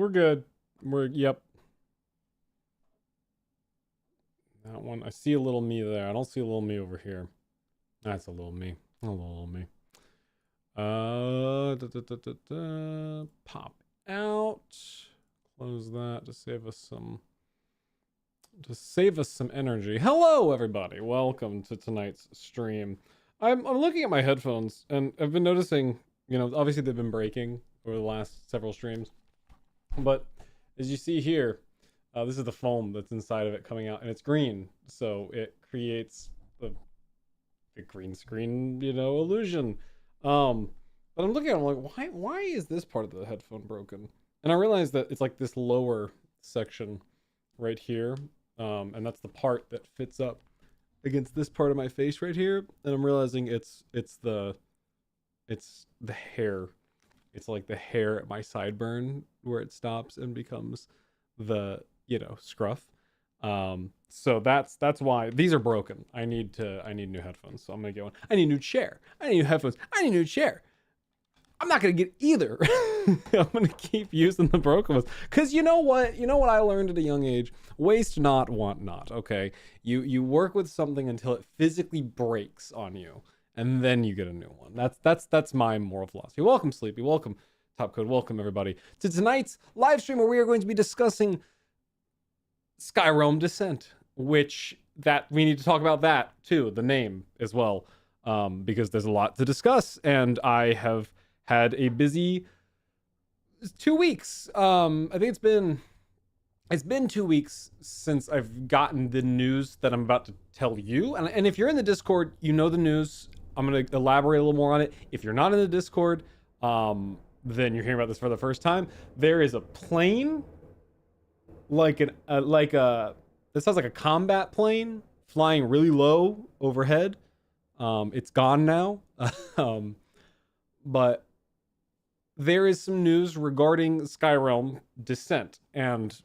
We're good. Yep. That one. I see a little me there. I don't see a little me over here. That's a little me. A little me. Pop out. Close that to save us some energy. Hello, everybody. Welcome to tonight's stream. I'm looking at my headphones, and I've been noticing, obviously they've been breaking over the last several streams. But as you see here, this is the foam that's inside of it coming out, and it's green. So it creates the green screen, illusion. But I'm looking at it, I'm like, why is this part of the headphone broken? And I realized that it's like this lower section right here. And that's the part that fits up against this part of my face right here. And I'm realizing it's the hair. It's like the hair at my sideburn where it stops and becomes the, scruff. So that's why these are broken. I need new headphones. So I'm gonna get one. I need a new chair. I need new headphones. I need a new chair. I'm not gonna get either. I'm gonna keep using the broken ones. Cause you know what I learned at a young age? Waste not, want not. Okay. You work with something until it physically breaks on you, and then you get a new one. That's my moral philosophy. Welcome, Sleepy. Welcome, Top Code. Welcome, everybody, to tonight's live stream where we are going to be discussing Skyrealm Descent, which that we need to talk about that too, the name as well, because there's a lot to discuss, and I have had a busy 2 weeks. I think it's been 2 weeks since I've gotten the news that I'm about to tell you, and if you're in the Discord, you know the news. I'm going to elaborate a little more on it. If you're not in the Discord, then you're hearing about this for the first time. There is a plane, it sounds like a combat plane flying really low overhead. It's gone now. But there is some news regarding Skyrealm Descent, and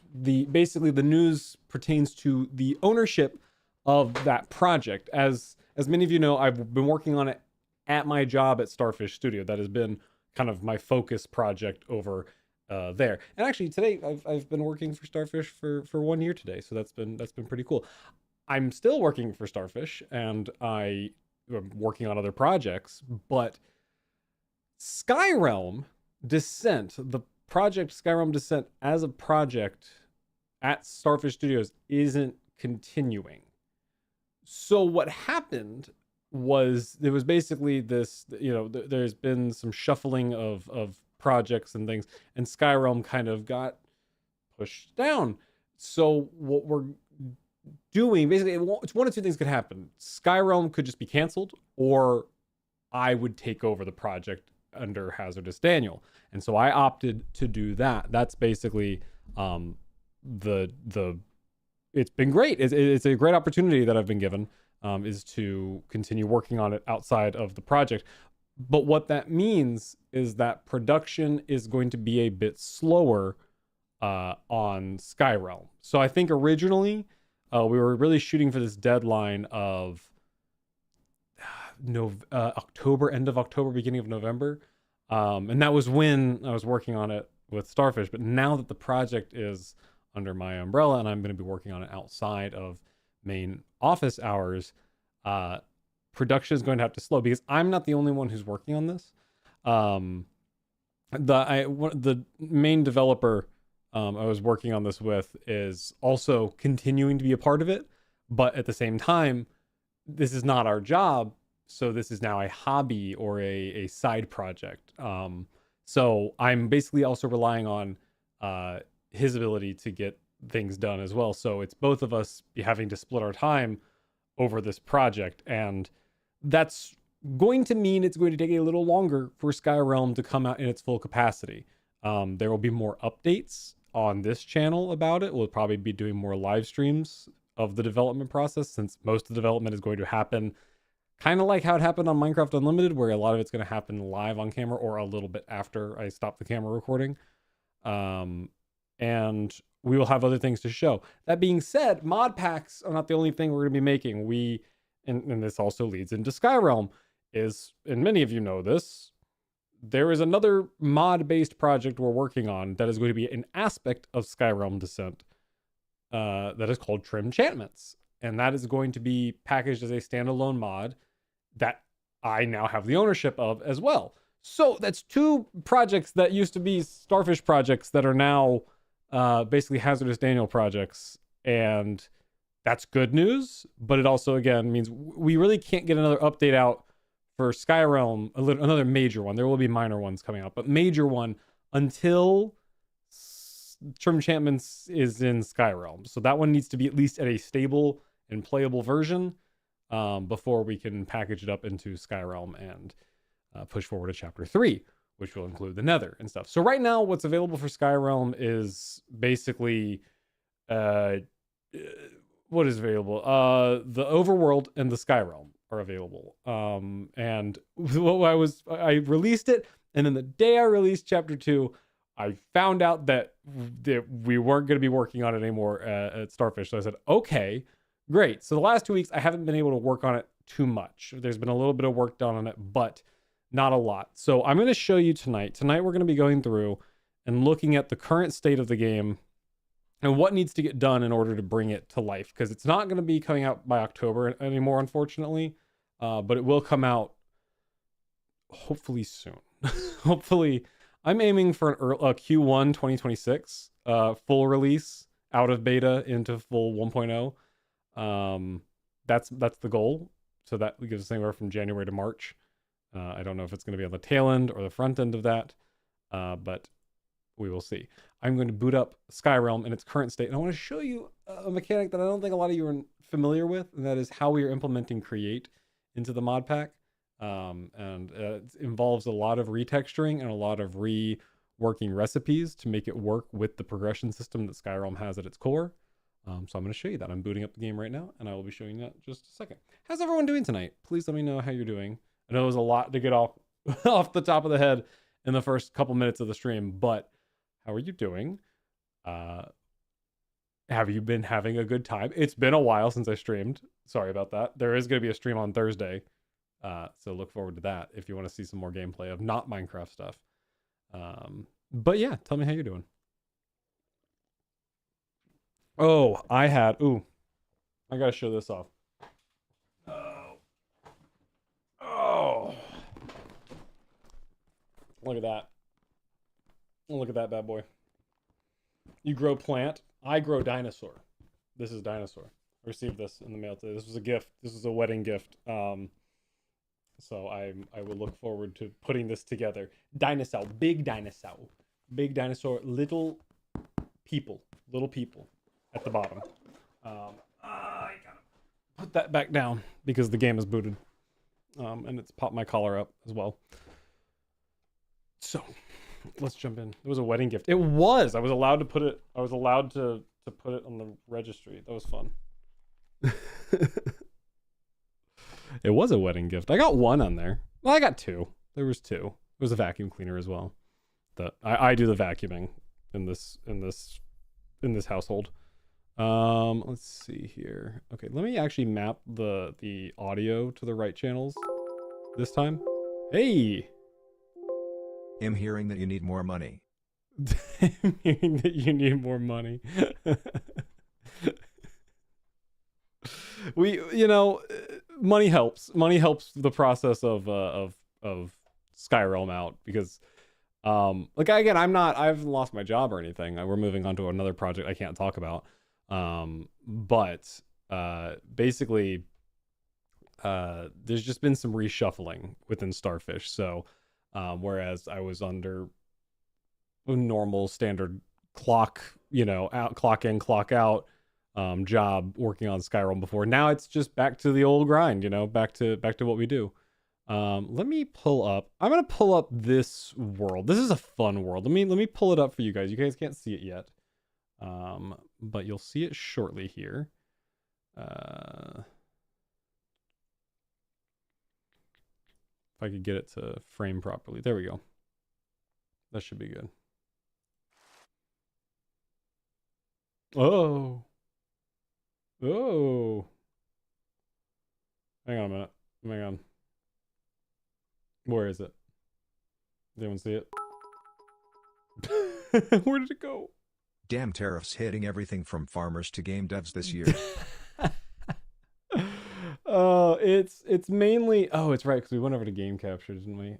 basically the news pertains to the ownership of that project. As many of you know, I've been working on it at my job at Starfish Studio. That has been kind of my focus project over there. And actually today I've been working for Starfish for 1 year today, so that's been pretty cool. I'm still working for Starfish, and I am working on other projects, but Skyrealm Descent, the project Skyrealm Descent as a project at Starfish Studios, isn't continuing. So what happened was, there was basically this, there's been some shuffling of projects and things, and Skyrealm kind of got pushed down. So what we're doing, basically, it's one of two things could happen. Skyrealm could just be canceled, or I would take over the project under HazardousDaniel. And so I opted to do that. That's basically it's been great. It's a great opportunity that I've been given, is to continue working on it outside of the project. But what that means is that production is going to be a bit slower on Skyrealm. So I think originally we were really shooting for this deadline of October, end of October, beginning of November. And that was when I was working on it with Starfish. But now that the project is under my umbrella and I'm going to be working on it outside of main office hours, production is going to have to slow, because I'm not the only one who's working on this. The main developer I was working on this with is also continuing to be a part of it, but at the same time, this is not our job, so this is now a hobby or a side project. So I'm basically also relying on his ability to get things done as well. So it's both of us having to split our time over this project, and that's going to mean it's going to take a little longer for Skyrealm to come out in its full capacity. There will be more updates on this channel about it. We'll probably be doing more live streams of the development process, since most of the development is going to happen kind of like how it happened on Minecraft Unlimited, where a lot of it's going to happen live on camera or a little bit after I stop the camera recording. And we will have other things to show. That being said, mod packs are not the only thing we're going to be making. And this also leads into Skyrealm, and many of you know this, there is another mod-based project we're working on that is going to be an aspect of Skyrealm Descent that is called Trim Enchantments. And that is going to be packaged as a standalone mod that I now have the ownership of as well. So that's two projects that used to be Starfish projects that are now basically HazardousDaniel projects. And that's good news. But it also, again, means we really can't get another update out for Skyrealm, another major one. There will be minor ones coming out, but major one until Trim Enchantments is in Skyrealm. So that one needs to be at least at a stable and playable version before we can package it up into Skyrealm and push forward to Chapter 3, which will include the Nether and stuff. So right now, what's available for Skyrealm is basically what is available? The Overworld and the Skyrealm are available. And I released it, and then the day I released Chapter 2, I found out that we weren't going to be working on it anymore at Starfish. So I said, okay, great. So the last 2 weeks, I haven't been able to work on it too much. There's been a little bit of work done on it, but not a lot. So I'm going to show you tonight. Tonight, we're going to be going through and looking at the current state of the game and what needs to get done in order to bring it to life. Because it's not going to be coming out by October anymore, unfortunately. But it will come out hopefully soon. Hopefully, I'm aiming for a Q1 2026 full release out of beta into full 1.0. That's the goal. So that gives us anywhere from January to March. I don't know if it's going to be on the tail end or the front end of that, but we will see. I'm going to boot up Skyrealm in its current state, and I want to show you a mechanic that I don't think a lot of you are familiar with, and that is how we are implementing Create into the mod pack. It involves a lot of retexturing and a lot of reworking recipes to make it work with the progression system that Skyrealm has at its core. So I'm going to show you that. I'm booting up the game right now, and I will be showing you that in just a second. How's everyone doing tonight? Please let me know how you're doing. I know it was a lot to get off the top of the head in the first couple minutes of the stream, but how are you doing? Have you been having a good time? It's been a while since I streamed. Sorry about that. There is going to be a stream on Thursday. So look forward to that if you want to see some more gameplay of not Minecraft stuff. But yeah, tell me how you're doing. Oh, I gotta show this off. Oh, look at that. Look at that bad boy. You grow plant. I grow dinosaur. This is dinosaur. I received this in the mail today. This was a gift. This was a wedding gift. So I will look forward to putting this together. Dinosaur, big dinosaur, little people at the bottom. I gotta put that back down because the game is booted. And it's popped my collar up as well. So let's jump in. It was a wedding gift. It was. I was allowed to put it. I was allowed to put it on the registry. That was fun. It was a wedding gift. I got one on there. Well, I got two. There was two. It was a vacuum cleaner as well. I do the vacuuming in this household. Let's see here. Okay, let me actually map the audio to the right channels this time. Hey. I'm hearing that you need more money. I'm hearing that you need more money. Money helps. Money helps the process of Skyrealm out because, like again, I've lost my job or anything. We're moving on to another project I can't talk about. But basically, there's just been some reshuffling within Starfish. So, whereas I was under a normal standard clock in, clock out job working on Skyrim before. Now it's just back to the old grind, back to what we do. Let me pull up. I'm gonna pull up this world. This is a fun world. Let me pull it up for you guys. You guys can't see it yet, but you'll see it shortly here. If I could get it to frame properly. There we go. That should be good. Oh. Hang on a minute. Hang on. Where is it? Anyone see it? Where did it go? Damn tariffs hitting everything from farmers to game devs this year. Oh, it's mainly, oh, it's right, because we went over to game capture, didn't we?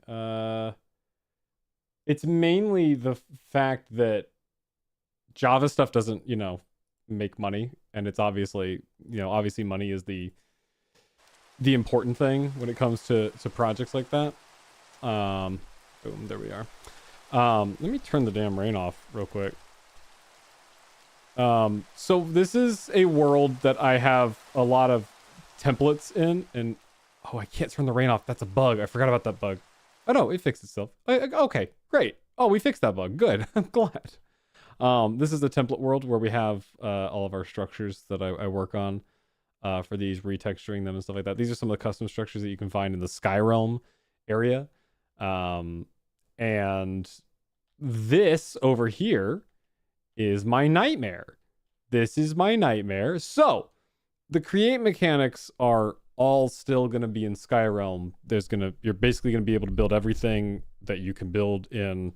It's mainly the fact that Java stuff doesn't, make money, and it's obviously, obviously money is the important thing when it comes to projects like that. Boom, there we are. Let me turn the damn rain off real quick. So this is a world that I have a lot of templates in, and oh, I can't turn the rain off. That's a bug. I forgot about that bug. Oh no, it fixed itself. Okay, great. Oh, we fixed that bug. Good. I'm glad. This is the template world where we have all of our structures that I work on for these, retexturing them and stuff like that. These are some of the custom structures that you can find in the Skyrealm area. And this over here is my nightmare. This is my nightmare. So the create mechanics are all still going to be in Skyrealm. You're basically going to be able to build everything that you can build in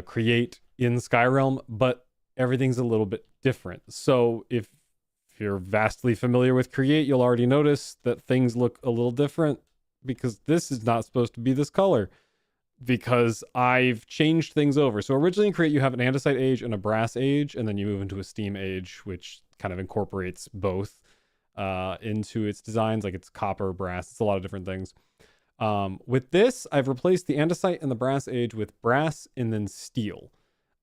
create in Skyrealm, but everything's a little bit different. So if you're vastly familiar with create, you'll already notice that things look a little different, because this is not supposed to be this color, because I've changed things over. So originally in create, you have an andesite age and a brass age, and then you move into a steam age, which kind of incorporates both into its designs. Like it's copper, brass, it's a lot of different things. With this, I've replaced the andesite and the brass age with brass and then steel.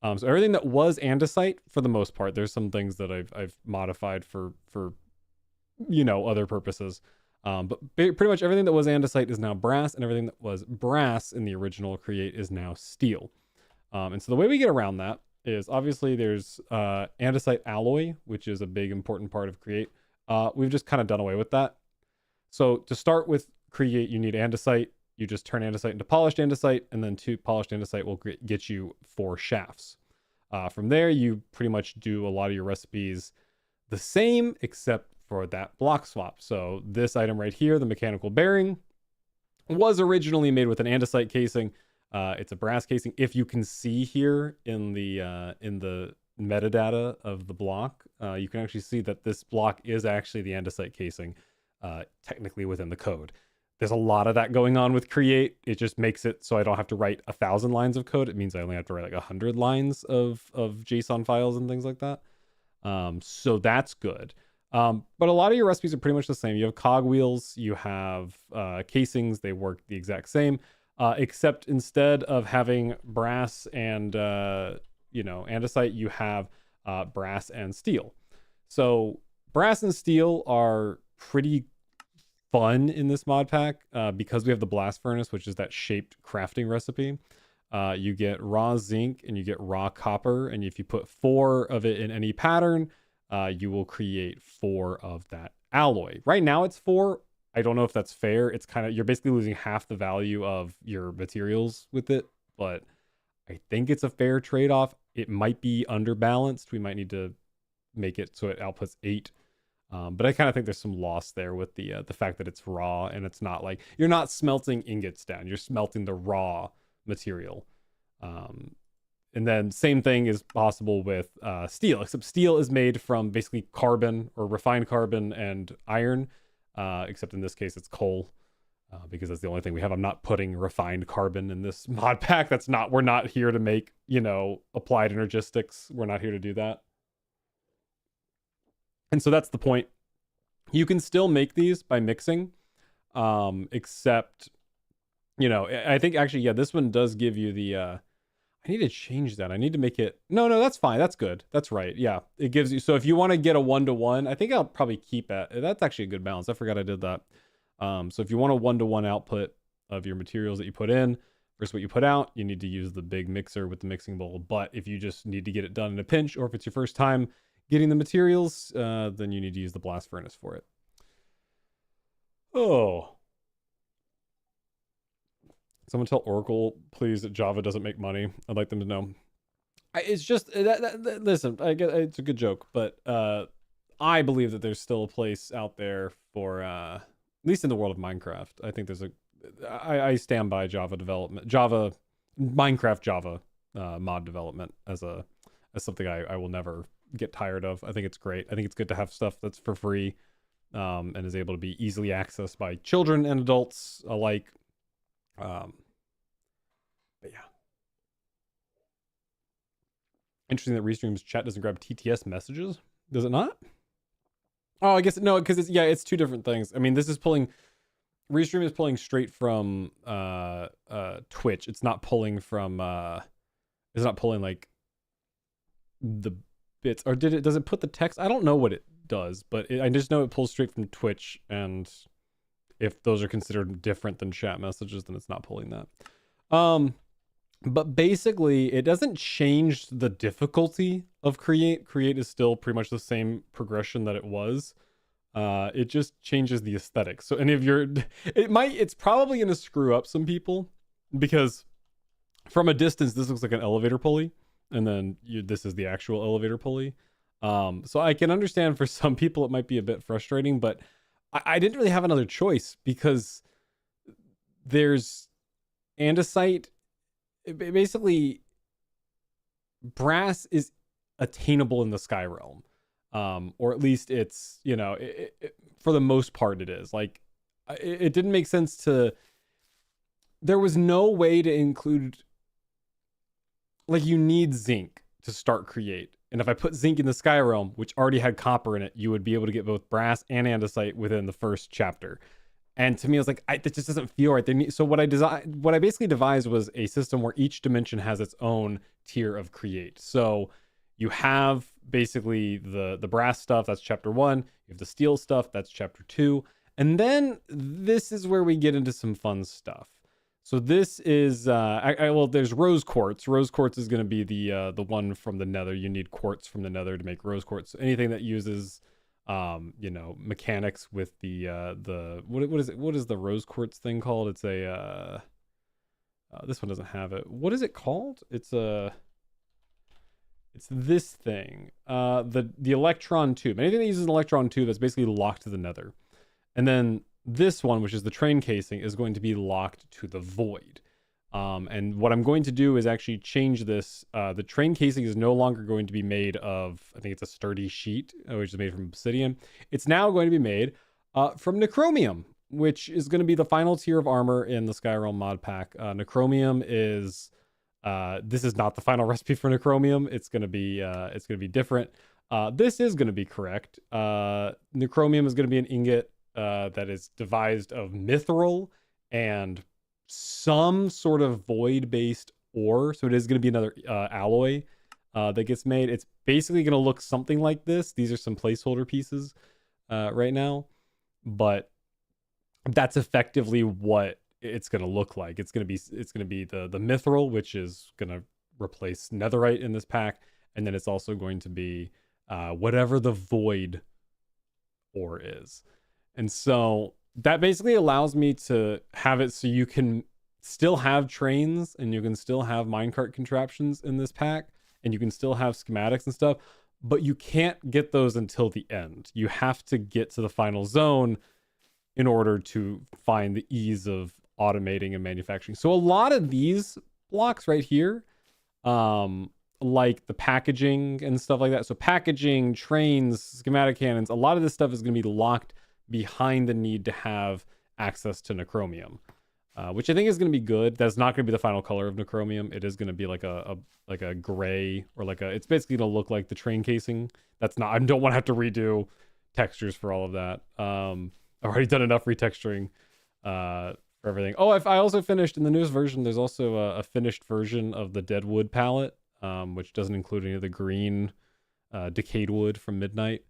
So everything that was andesite, for the most part, there's some things that I've modified for other purposes. But pretty much everything that was andesite is now brass, and everything that was brass in the original create is now steel. And so the way we get around that is, obviously there's andesite alloy, which is a big important part of create. We've just kind of done away with that. So to start with create, you need andesite. You just turn andesite into polished andesite, and then polished andesite will get you 4 shafts. From there, you pretty much do a lot of your recipes the same, except for that block swap. So this item right here, the mechanical bearing, was originally made with an andesite casing. It's a brass casing. If you can see here in the metadata of the block, you can actually see that this block is actually the andesite casing, technically within the code. There's a lot of that going on with create. It just makes it so I don't have to write 1,000 lines of code. It means I only have to write like 100 lines of JSON files and things like that. So that's good. But a lot of your recipes are pretty much the same. You have cogwheels, you have casings. They work the exact same, except instead of having brass and andesite, you have brass and steel. So brass and steel are pretty fun in this mod pack because we have the blast furnace, which is that shaped crafting recipe. You get raw zinc and you get raw copper, and if you put 4 of it in any pattern, you will create 4 of that alloy. Right now it's 4. I don't know if that's fair. It's kind of, you're basically losing half the value of your materials with it, but I think it's a fair trade-off. It might be underbalanced. We might need to make it so it outputs 8. But I kind of think there's some loss there with the fact that it's raw, and it's not like you're not smelting ingots down. You're smelting the raw material. And then same thing is possible with steel, except steel is made from basically carbon or refined carbon and iron, except in this case it's coal, because that's the only thing we have. I'm not putting refined carbon in this mod pack. We're not here to make, applied energistics. We're not here to do that. And so that's the point. You can still make these by mixing, except, I think actually, yeah, this one does give you the, I need to change that. I need to make it, no, that's fine. That's good. That's right. Yeah, it gives you, so if you want to get a 1-to-1, I think I'll probably keep it. That's actually a good balance. I forgot I did that. So if you want a 1-to-1 output of your materials that you put in versus what you put out, you need to use the big mixer with the mixing bowl. But if you just need to get it done in a pinch, or if it's your first time getting the materials, then you need to use the blast furnace for it. Oh. Someone tell Oracle, please, that Java doesn't make money. I'd like them to know. It's just, listen, I get it's a good joke, but I believe that there's still a place out there for, at least in the world of Minecraft. I think there's I stand by Java development, Java Minecraft Java mod development as something I will never get tired of. I think it's great. I think it's good to have stuff that's for free and is able to be easily accessed by children and adults alike. But yeah. Interesting that Restream's chat doesn't grab TTS messages. Does it not? Oh, I guess no, because it's two different things. I mean, this is pulling Restream is pulling straight from Twitch. It's not pulling from it's not pulling like the bits, or does it put the text? I don't know what it does, but I just know it pulls straight from Twitch, and if those are considered different than chat messages, then it's not pulling that. But basically it doesn't change the difficulty of create. Create is still pretty much the same progression that it was. It just changes the aesthetic. So any of your, it's probably going to screw up some people, because from a distance, this looks like an elevator pulley. And then this is the actual elevator pulley. So I can understand for some people it might be a bit frustrating, but I didn't really have another choice, because there's andesite. Basically, brass is attainable in the Skyrealm. Or at least it's, for the most part it is. Like, it didn't make sense to, there was no way to include, like, you need zinc to start create. And if I put zinc in the Skyrealm, which already had copper in it, you would be able to get both brass and andesite within the first chapter. And to me, I was like, that just doesn't feel right. So what I basically devised was a system where each dimension has its own tier of create. So you have basically the brass stuff, that's chapter 1. You have the steel stuff, that's chapter 2. And then this is where we get into some fun stuff. So this is well, there's rose quartz. Rose quartz is going to be the one from the nether. You need quartz from the nether to make rose quartz. So anything that uses mechanics with the what is it? What is the rose quartz thing called? It's a this one doesn't have it. What is it called? It's this thing. The electron tube. Anything that uses an electron tube that's basically locked to the nether. And then this one, which is the train casing, is going to be locked to the void. And what I'm going to do is actually change this. The train casing is no longer going to be made of, I think it's a sturdy sheet, which is made from obsidian. It's now going to be made from necromium, which is going to be the final tier of armor in the Skyrealm mod pack. Necromium is, this is not the final recipe for necromium. It's going to be different. This is going to be correct. Necromium is going to be an ingot that is devised of mithril and some sort of void-based ore. So it is going to be another alloy that gets made. It's basically going to look something like this. These are some placeholder pieces right now, but that's effectively what it's going to look like. It's going to be the mithril, which is going to replace netherite in this pack, and then it's also going to be whatever the void ore is. And so that basically allows me to have it so you can still have trains and you can still have minecart contraptions in this pack, and you can still have schematics and stuff, but you can't get those until the end. You have to get to the final zone in order to find the ease of automating and manufacturing. So a lot of these blocks right here, like the packaging and stuff like that. So packaging, trains, schematic cannons, a lot of this stuff is going to be locked behind the need to have access to necromium, which I think is going to be good. That's not going to be the final color of necromium. It is going to be like a gray, or it's basically going to look like the train casing. That's not, I don't want to have to redo textures for all of that. I've already done enough retexturing for everything. Oh, I also finished in the newest version. There's also a finished version of the Deadwood palette, which doesn't include any of the green decayed wood from Midnight.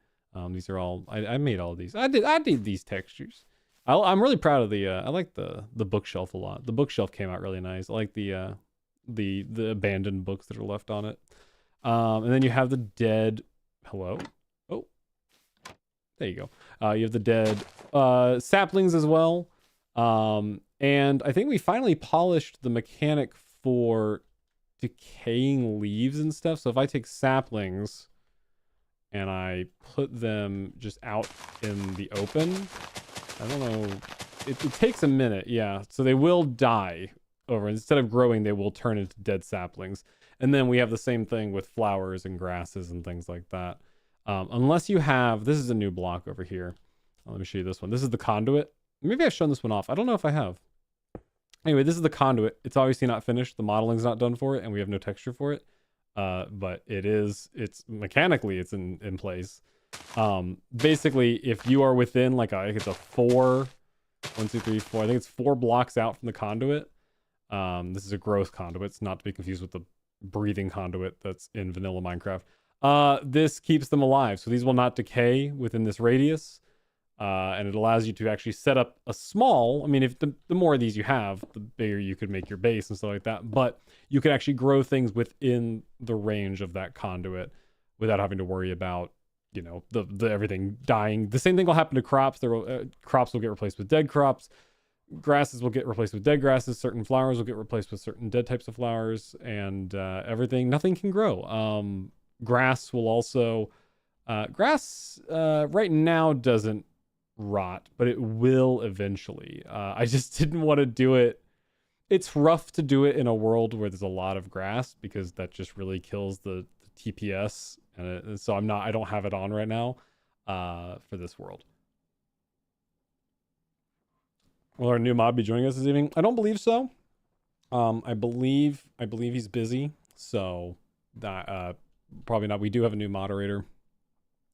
These are all, I made all of these. I did these textures. I'm really proud of the I like the bookshelf a lot. The bookshelf came out really nice. I like the abandoned books that are left on it. And then you have the dead, hello. Oh, there you go. You have the dead saplings as well. And I think we finally polished the mechanic for decaying leaves and stuff. So if I take saplings and I put them just out in the open, I don't know, it takes a minute, yeah. So they will die over. Instead of growing, they will turn into dead saplings. And then we have the same thing with flowers and grasses and things like that. Unless you have, this is a new block over here. Let me show you this one. This is the conduit. Maybe I've shown this one off. I don't know if I have. Anyway, this is the conduit. It's obviously not finished. The modeling's not done for it, and we have no texture for it. But it's mechanically, it's in place. Basically, if you are within like it's a 4, 1, 2, 3, 4. I think it's 4 blocks out from the conduit. This is a growth conduit. It's not to be confused with the breathing conduit that's in vanilla Minecraft. This keeps them alive, so these will not decay within this radius. And it allows you to actually set up a small, I mean, if the more of these you have, the bigger you could make your base and stuff like that. But you can actually grow things within the range of that conduit without having to worry about, you know, the everything dying. The same thing will happen to crops. Crops will get replaced with dead crops. Grasses will get replaced with dead grasses. Certain flowers will get replaced with certain dead types of flowers, and nothing can grow. Grass will also, grass right now doesn't rot, but it will eventually. I just didn't want to do it. It's rough to do it in a world where there's a lot of grass, because that just really kills the TPS, and so I don't have it on right now for this world. Will our new mod be joining us this evening? I don't believe so. I believe he's busy, so that probably not. We do have a new moderator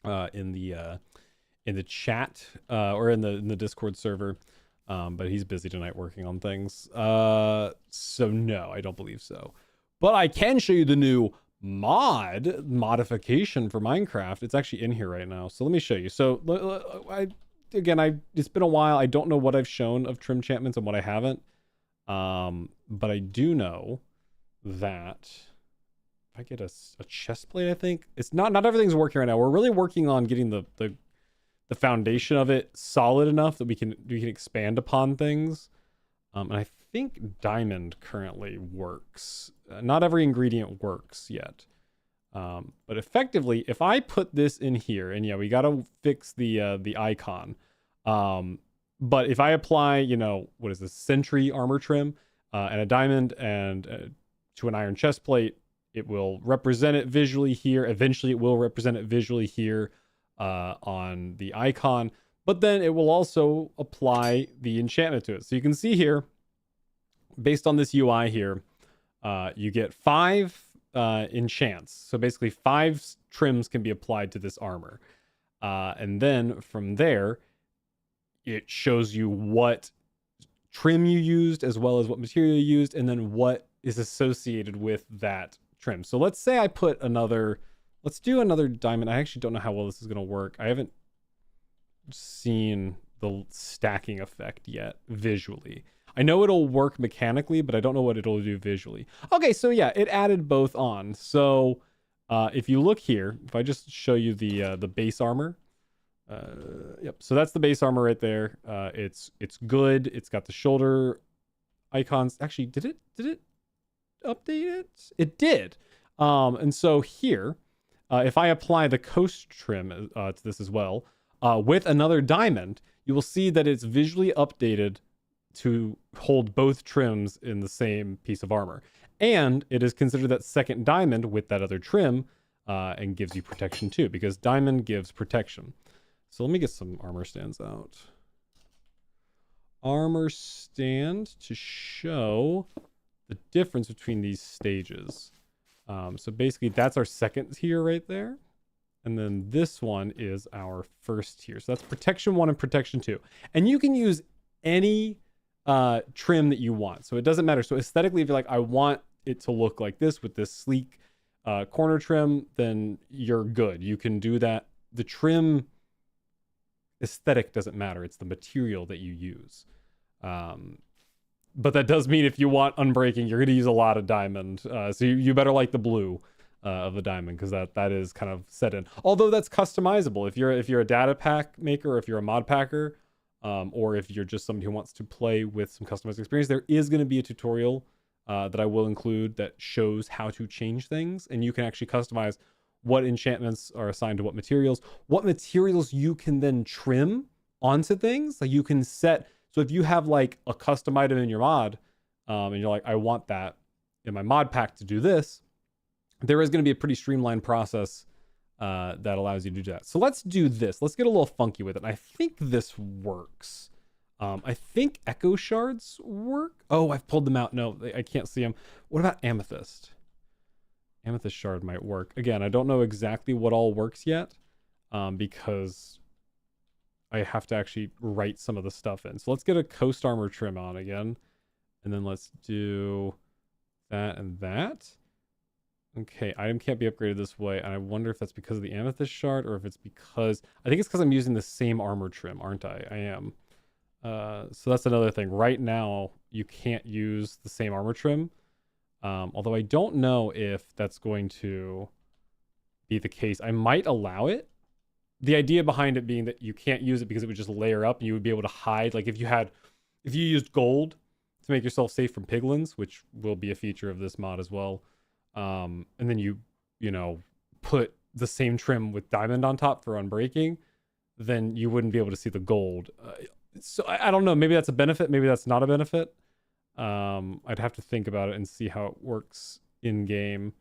in the chat or in the Discord server, but he's busy tonight working on things. So no, I don't believe so. But I can show you the new modification for Minecraft. It's actually in here right now. So let me show you. So it's been a while. I don't know what I've shown of trim enchantments and what I haven't. But I do know that if I get a chest plate, I think it's not everything's working right now. We're really working on getting the foundation of it solid enough that we can expand upon things. And I think diamond currently works. Not every ingredient works yet. But effectively, if I put this in here, and yeah, we got to fix the icon. But if I apply, you know, what is this, sentry armor trim, and a diamond and to an iron chest plate, it will represent it visually here. Eventually, it will represent it visually here on the icon. But then it will also apply the enchantment to it. So you can see here, based on this UI here, you get 5 enchants. So basically 5 trims can be applied to this armor. And then from there, it shows you what trim you used, as well as what material you used, and then what is associated with that trim. So let's say I put let's do another diamond. I actually don't know how well this is going to work. I haven't seen the stacking effect yet visually. I know it'll work mechanically, but I don't know what it'll do visually. Okay, so yeah, it added both on. So if you look here, if I just show you the base armor, yep. So that's the base armor right there. It's good. It's got the shoulder icons. Actually, did it update it? It did. And so here, if I apply the coast trim to this as well, with another diamond, you will see that it's visually updated to hold both trims in the same piece of armor. And it is considered that second diamond with that other trim, and gives you protection too, because diamond gives protection. So let me get some armor stands out. Armor stand to show the difference between these stages. So basically that's our second tier right there. And then this one is our first tier. So that's protection 1 and protection 2. And you can use any trim that you want. So it doesn't matter. So aesthetically, if you're like, I want it to look like this with this sleek corner trim, then you're good. You can do that. The trim aesthetic doesn't matter. It's the material that you use. But that does mean if you want unbreaking, you're going to use a lot of diamond. So you better like the blue of the diamond, because that is kind of set in. Although that's customizable. If you're a data pack maker, or if you're a mod packer, or if you're just somebody who wants to play with some customized experience, there is going to be a tutorial that I will include that shows how to change things, and you can actually customize what enchantments are assigned to what materials you can then trim onto things. Like you can set, so if you have like a custom item in your mod, and you're like, I want that in my mod pack to do this, there is going to be a pretty streamlined process that allows you to do that. So let's do this. Let's get a little funky with it. I think this works. I think echo shards work. Oh, I've pulled them out. No, I can't see them. What about amethyst? Amethyst shard might work. Again, I don't know exactly what all works yet, because I have to actually write some of the stuff in. So let's get a coast armor trim on again. And then let's do that and that. Okay, item can't be upgraded this way. And I wonder if that's because of the amethyst shard or if it's because... I think it's because I'm using the same armor trim, aren't I? I am. So that's another thing. Right now, you can't use the same armor trim. Although I don't know if that's going to be the case. I might allow it. The idea behind it being that you can't use it because it would just layer up and you would be able to hide. Like if you used gold to make yourself safe from piglins, which will be a feature of this mod as well. And then you put the same trim with diamond on top for unbreaking, then you wouldn't be able to see the gold. So I don't know. Maybe that's a benefit. Maybe that's not a benefit. I'd have to think about it and see how it works in game.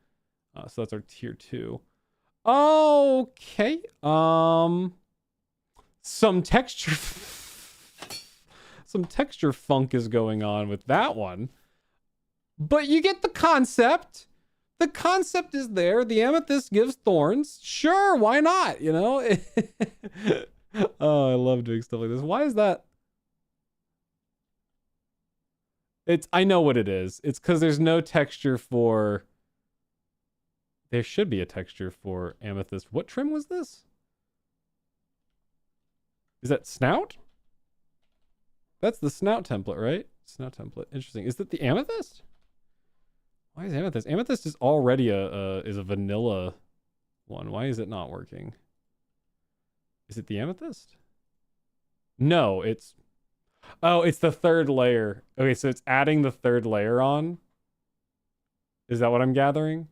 So that's our tier 2. Okay. Some texture funk is going on with that one. But you get the concept. The concept is there. The amethyst gives thorns. Sure, why not? Oh, I love doing stuff like this. Why is that? I know what it is. It's because there's no texture for... There should be a texture for amethyst. What trim was this? Is that snout? That's the snout template, right? Snout template. Interesting. Is that the amethyst? Why is amethyst? Amethyst is already a vanilla one. Why is it not working? Is it the amethyst? No, it's... Oh, it's the third layer. Okay, so it's adding the third layer on. Is that what I'm gathering?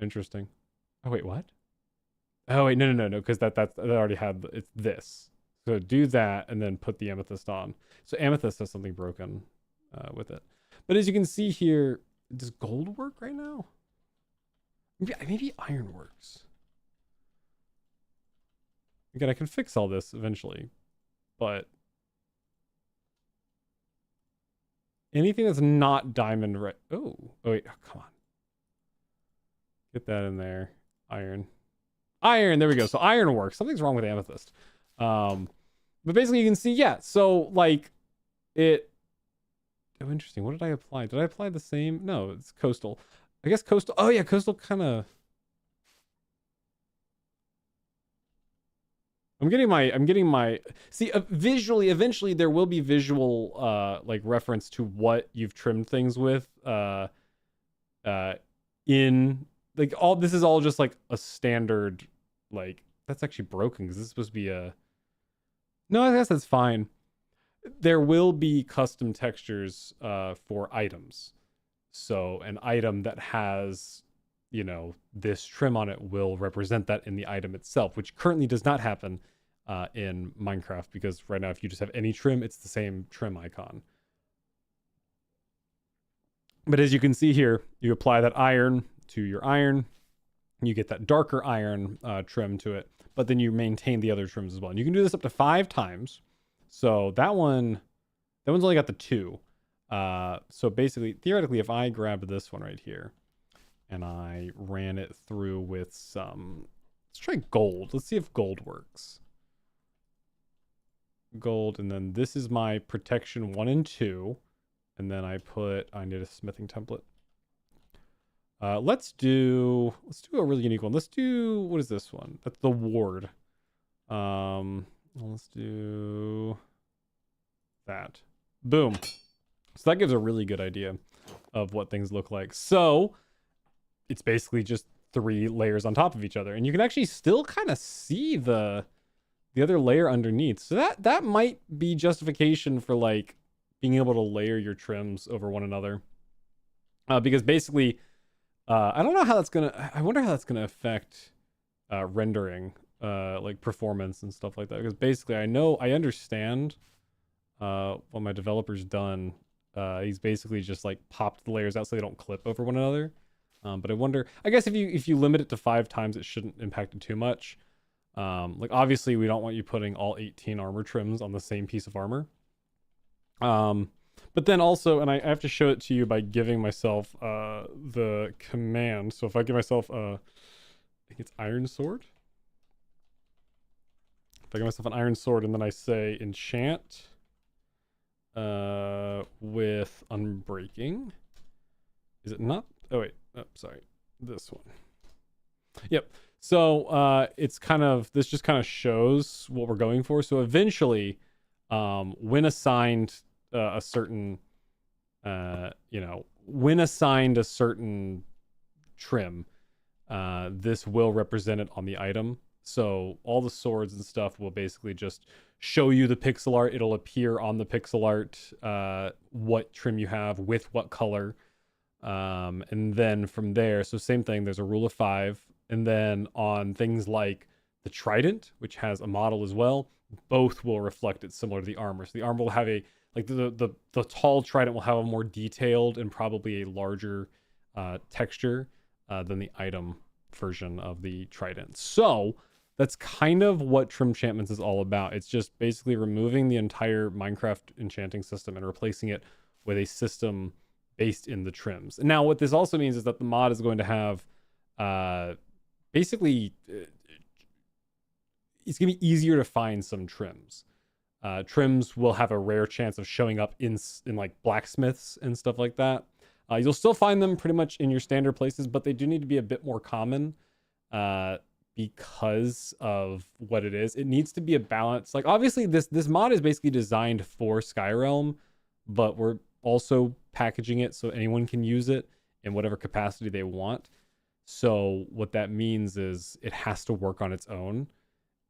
Interesting. Oh, wait, what? Oh, wait, no, because that already had... It's this. So do that and then put the amethyst on. So amethyst has something broken with it. But as you can see here, does gold work right now? Maybe iron works. Again, I can fix all this eventually, but anything that's not diamond right. Oh wait, come on. Get that in there. Iron. There we go. So iron works. Something's wrong with amethyst. But basically you can see, yeah. So like it. Oh, interesting. What did I apply? Did I apply the same? No, it's coastal. I guess coastal. Oh yeah, coastal kind of. I'm getting my see visually. Eventually, there will be visual like reference to what you've trimmed things with. In like all this is all just like a standard. Like that's actually broken because this is supposed to be a. No, I guess that's fine. There will be custom textures for items. So an item that has, this trim on it will represent that in the item itself, which currently does not happen in Minecraft because right now if you just have any trim, it's the same trim icon. But as you can see here, you apply that iron to your iron, you get that darker iron trim to it, but then you maintain the other trims as well. And you can do this up to 5 times. So that one's only got the 2. So basically, theoretically, if I grabbed this one right here and I ran it through with some, let's try gold. Let's see if gold works. Gold, and then this is my protection 1 and 2. And then I need a smithing template. Let's do a really unique one. Let's do, what is this one? That's the ward. Let's do that. Boom. So that gives a really good idea of what things look like. So it's basically just 3 layers on top of each other. And you can actually still kind of see the other layer underneath. So that might be justification for like being able to layer your trims over one another. Because basically, I don't know how that's I wonder how that's gonna affect rendering, like performance and stuff like that. Because basically, I understand what my developer's done He's basically just like popped the layers out so they don't clip over one another. But I wonder, I guess if you limit it to 5 times, it shouldn't impact it too much. Like obviously we don't want you putting all 18 armor trims on the same piece of armor. But then also, and I have to show it to you by giving myself the command. So if I give myself I think it's iron sword. If I give myself an iron sword and then I say enchant with unbreaking. Is it not? Oh wait, oh, sorry. This one. Yep. So it's kind of, this just kind of shows what we're going for. So eventually, when assigned a certain when assigned a certain trim, this will represent it on the item. So all the swords and stuff will basically just show you the pixel art. It'll appear on the pixel art what trim you have with what color. And then from there, so same thing, there's a rule of 5. And then on things like the trident, which has a model as well, both will reflect it similar to the armor. So the armor will have a, like the tall trident will have a more detailed and probably a larger texture than the item version of the trident. So that's kind of what Trim Enchantments is all about. It's just basically removing the entire Minecraft enchanting system and replacing it with a system based in the trims. And now what this also means is that the mod is going to have basically it's going to be easier to find some trims. Trims will have a rare chance of showing up in like blacksmiths and stuff like that. You'll still find them pretty much in your standard places, but they do need to be a bit more common because of what it is. It needs to be a balance. Like obviously this mod is basically designed for Skyrealm, but we're also packaging it so anyone can use it in whatever capacity they want. So what that means is it has to work on its own,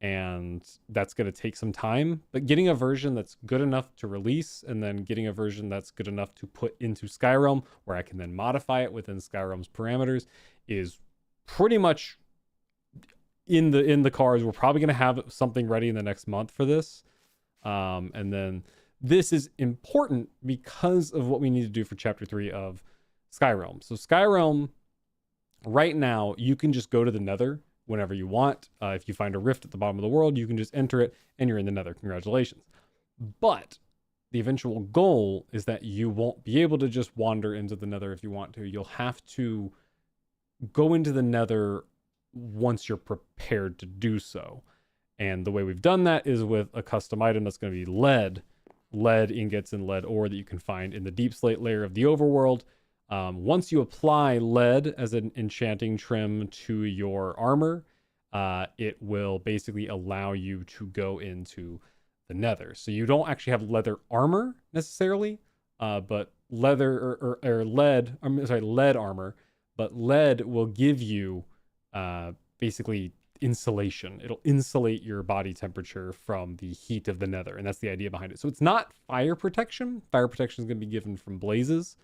and that's going to take some time. But getting a version that's good enough to release, and then getting a version that's good enough to put into Skyrealm, where I can then modify it within Skyrealm's parameters, is pretty much in the cards. We're probably going to have something ready in the next month for this. And then this is important because of what we need to do for Chapter 3 of Skyrealm. So Skyrealm, right now, you can just go to the Nether whenever you want. If you find a rift at the bottom of the world, you can just enter it and you're in the Nether. Congratulations. But the eventual goal is that you won't be able to just wander into the Nether if you want to. You'll have to go into the Nether once you're prepared to do so. And the way we've done that is with a custom item that's going to be lead ingots and lead ore that you can find in the deep slate layer of the overworld. Once you apply lead as an enchanting trim to your armor, it will basically allow you to go into the Nether. So you don't actually have leather armor necessarily, but leather or lead, lead armor, but lead will give you basically insulation. It'll insulate your body temperature from the heat of the Nether, and that's the idea behind it. So it's not fire protection. Fire protection is going to be given from blazes.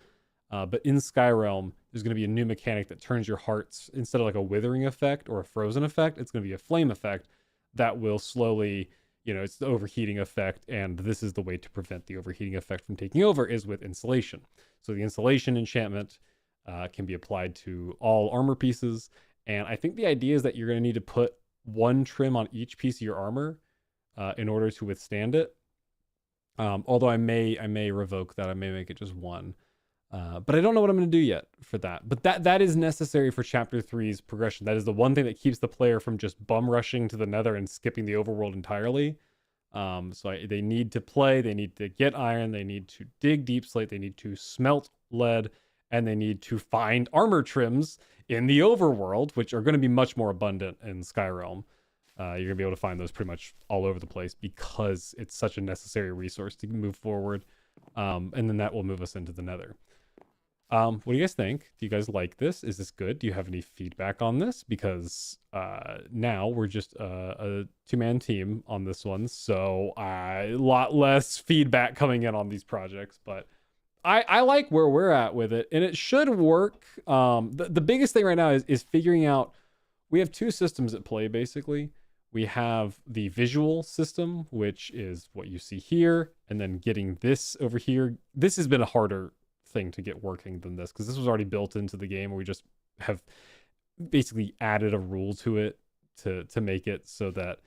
But in Skyrealm, there's going to be a new mechanic that turns your hearts, instead of like a withering effect or a frozen effect, it's going to be a flame effect that will slowly, it's the overheating effect. And this is the way to prevent the overheating effect from taking over, is with insulation. So the insulation enchantment can be applied to all armor pieces. And I think the idea is that you're going to need to put one trim on each piece of your armor in order to withstand it. Although I may revoke that. I may make it just one. But I don't know what I'm going to do yet for that. But that is necessary for Chapter 3's progression. That is the one thing that keeps the player from just bum rushing to the Nether and skipping the overworld entirely. They need to play, they need to get iron, they need to dig deep slate, they need to smelt lead, and they need to find armor trims in the overworld, which are going to be much more abundant in Skyrealm. You're going to be able to find those pretty much all over the place because it's such a necessary resource to move forward. And then that will move us into the Nether. What do you guys think? Do you guys like this? Is this good? Do you have any feedback on this? Because now we're just a 2-man team on this one, so a lot less feedback coming in on these projects. But I like where we're at with it, and it should work. The biggest thing right now is figuring out. We have 2 systems at play, basically. we have the visual system, which is what you see here, and then getting this over here. This has been a harder thing to get working than this, because this was already built into the game. We just have basically added a rule to it to make it so that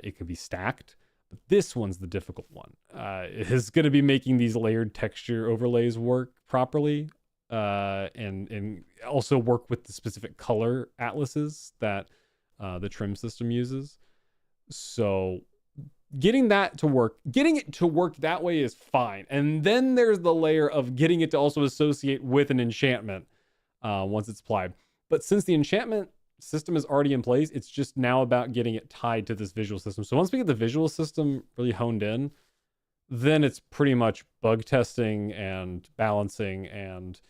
it can be stacked. But this one's the difficult one. It is going to be making these layered texture overlays work properly, and also work with the specific color atlases that the trim system uses. So getting it to work that way is fine. And then there's the layer of getting it to also associate with an enchantment once it's applied. But since the enchantment system is already in place, it's just now about getting it tied to this visual system. So once we get the visual system really honed in, then it's pretty much bug testing and balancing and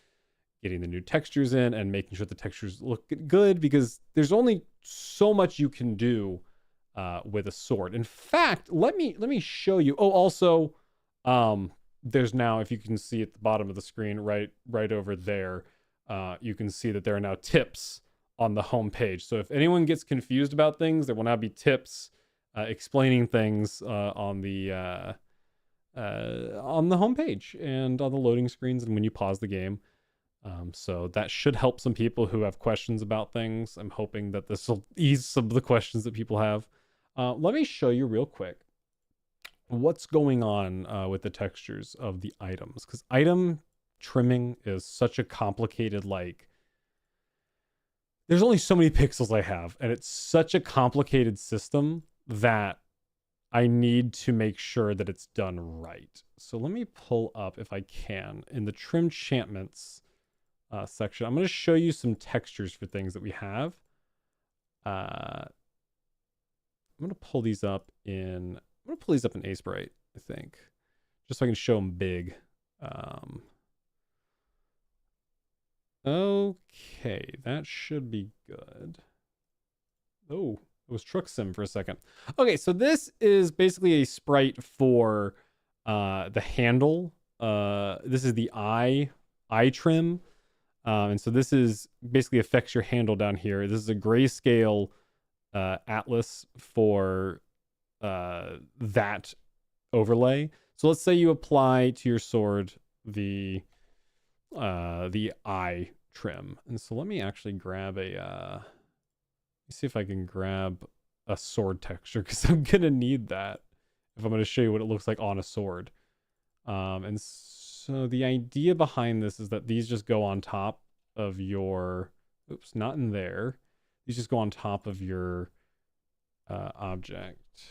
getting the new textures in and making sure the textures look good, because there's only so much you can do with a sword. In fact, let me show you. Oh, also, there's now, if you can see at the bottom of the screen, right over there, you can see that there are now tips on the home page. So if anyone gets confused about things, there will now be tips explaining things on the home page and on the loading screens and when you pause the game. So that should help some people who have questions about things. I'm hoping that this will ease some of the questions that people have. Let me show you real quick what's going on with the textures of the items, because item trimming is such a complicated, like, there's only so many pixels I have, and it's such a complicated system that I need to make sure that it's done right. So let me pull up, if I can, in the trim enchantments section. I'm going to show you some textures for things that we have. I'm going to pull these up in Acebright, I think, just so I can show them big. Okay, that should be good. Oh, it was Truck Sim for a second. Okay, so this is basically a sprite for the handle. This is the eye trim. And so this is basically affects your handle down here. This is a grayscale atlas for that overlay. So let's say you apply to your sword the eye trim. And so let me actually grab let me see if I can grab a sword texture, because I'm gonna need that if I'm gonna show you what it looks like on a sword. And so the idea behind this is that these just go on top of your, oops, not in there. These just go on top of your object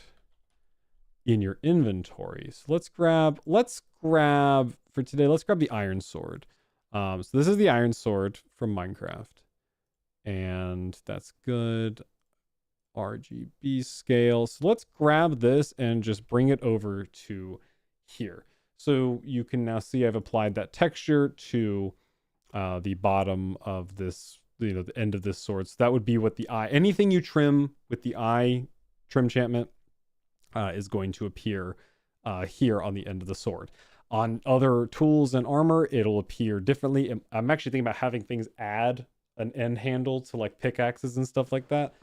in your inventory. So let's grab for today, let's grab the iron sword. So this is the iron sword from Minecraft, and that's good. RGB scale. So let's grab this and just bring it over to here. So you can now see I've applied that texture to the bottom of this, the end of this sword. So that would be what the eye, anything you trim with the eye trim enchantment is going to appear here on the end of the sword. On other tools and armor, it'll appear differently. I'm actually thinking about having things add an end handle to like pickaxes and stuff like that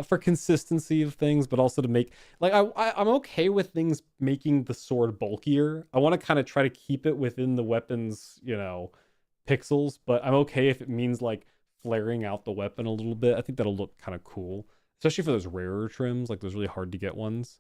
for consistency of things, but also to make, like, I'm okay with things making the sword bulkier. I want to kind of try to keep it within the weapon's, pixels, but I'm okay if it means like flaring out the weapon a little bit. I think that'll look kind of cool, especially for those rarer trims, like those really hard to get ones.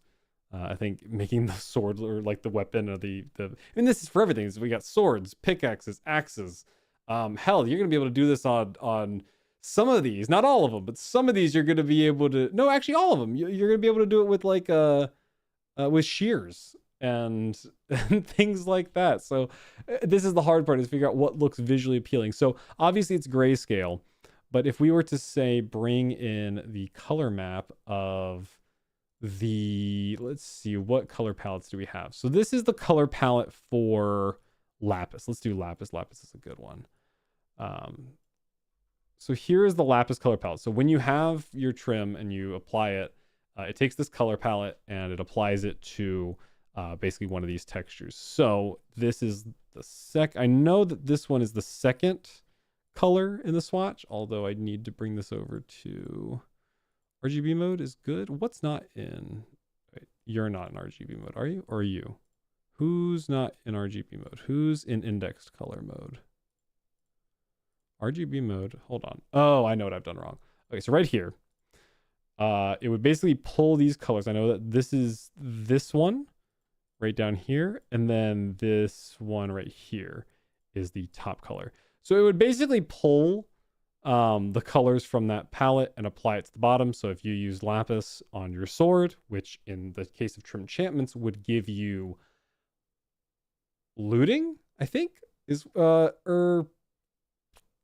I think making the sword or like the weapon or the I mean, this is for everything. So we got swords, pickaxes, axes. Hell, you're gonna be able to do this on some of these, not all of them, but some of these you're gonna be able to. No, actually, all of them. You're gonna be able to do it with like with shears and things like that. So this is the hard part, is figure out what looks visually appealing. So obviously it's grayscale, but if we were to say bring in the color map of let's see, what color palettes do we have? So this is the color palette for lapis. Let's do lapis. Lapis is a good one. So here is the lapis color palette. So when you have your trim and you apply it, it takes this color palette and it applies it to basically one of these textures. So this is the I know that this one is the second color in the swatch, although I need to bring this over to RGB mode is good. What's not in? Wait, you're not in RGB mode, are you? Or are you? Who's not in RGB mode? Who's in indexed color mode? RGB mode. Hold on. Oh, I know what I've done wrong. Okay, so right here, it would basically pull these colors. I know that this is this one right down here, and then this one right here is the top color. So it would basically pull the colors from that palette and apply it to the bottom. So if you use lapis on your sword, which in the case of trim enchantments would give you looting, I think is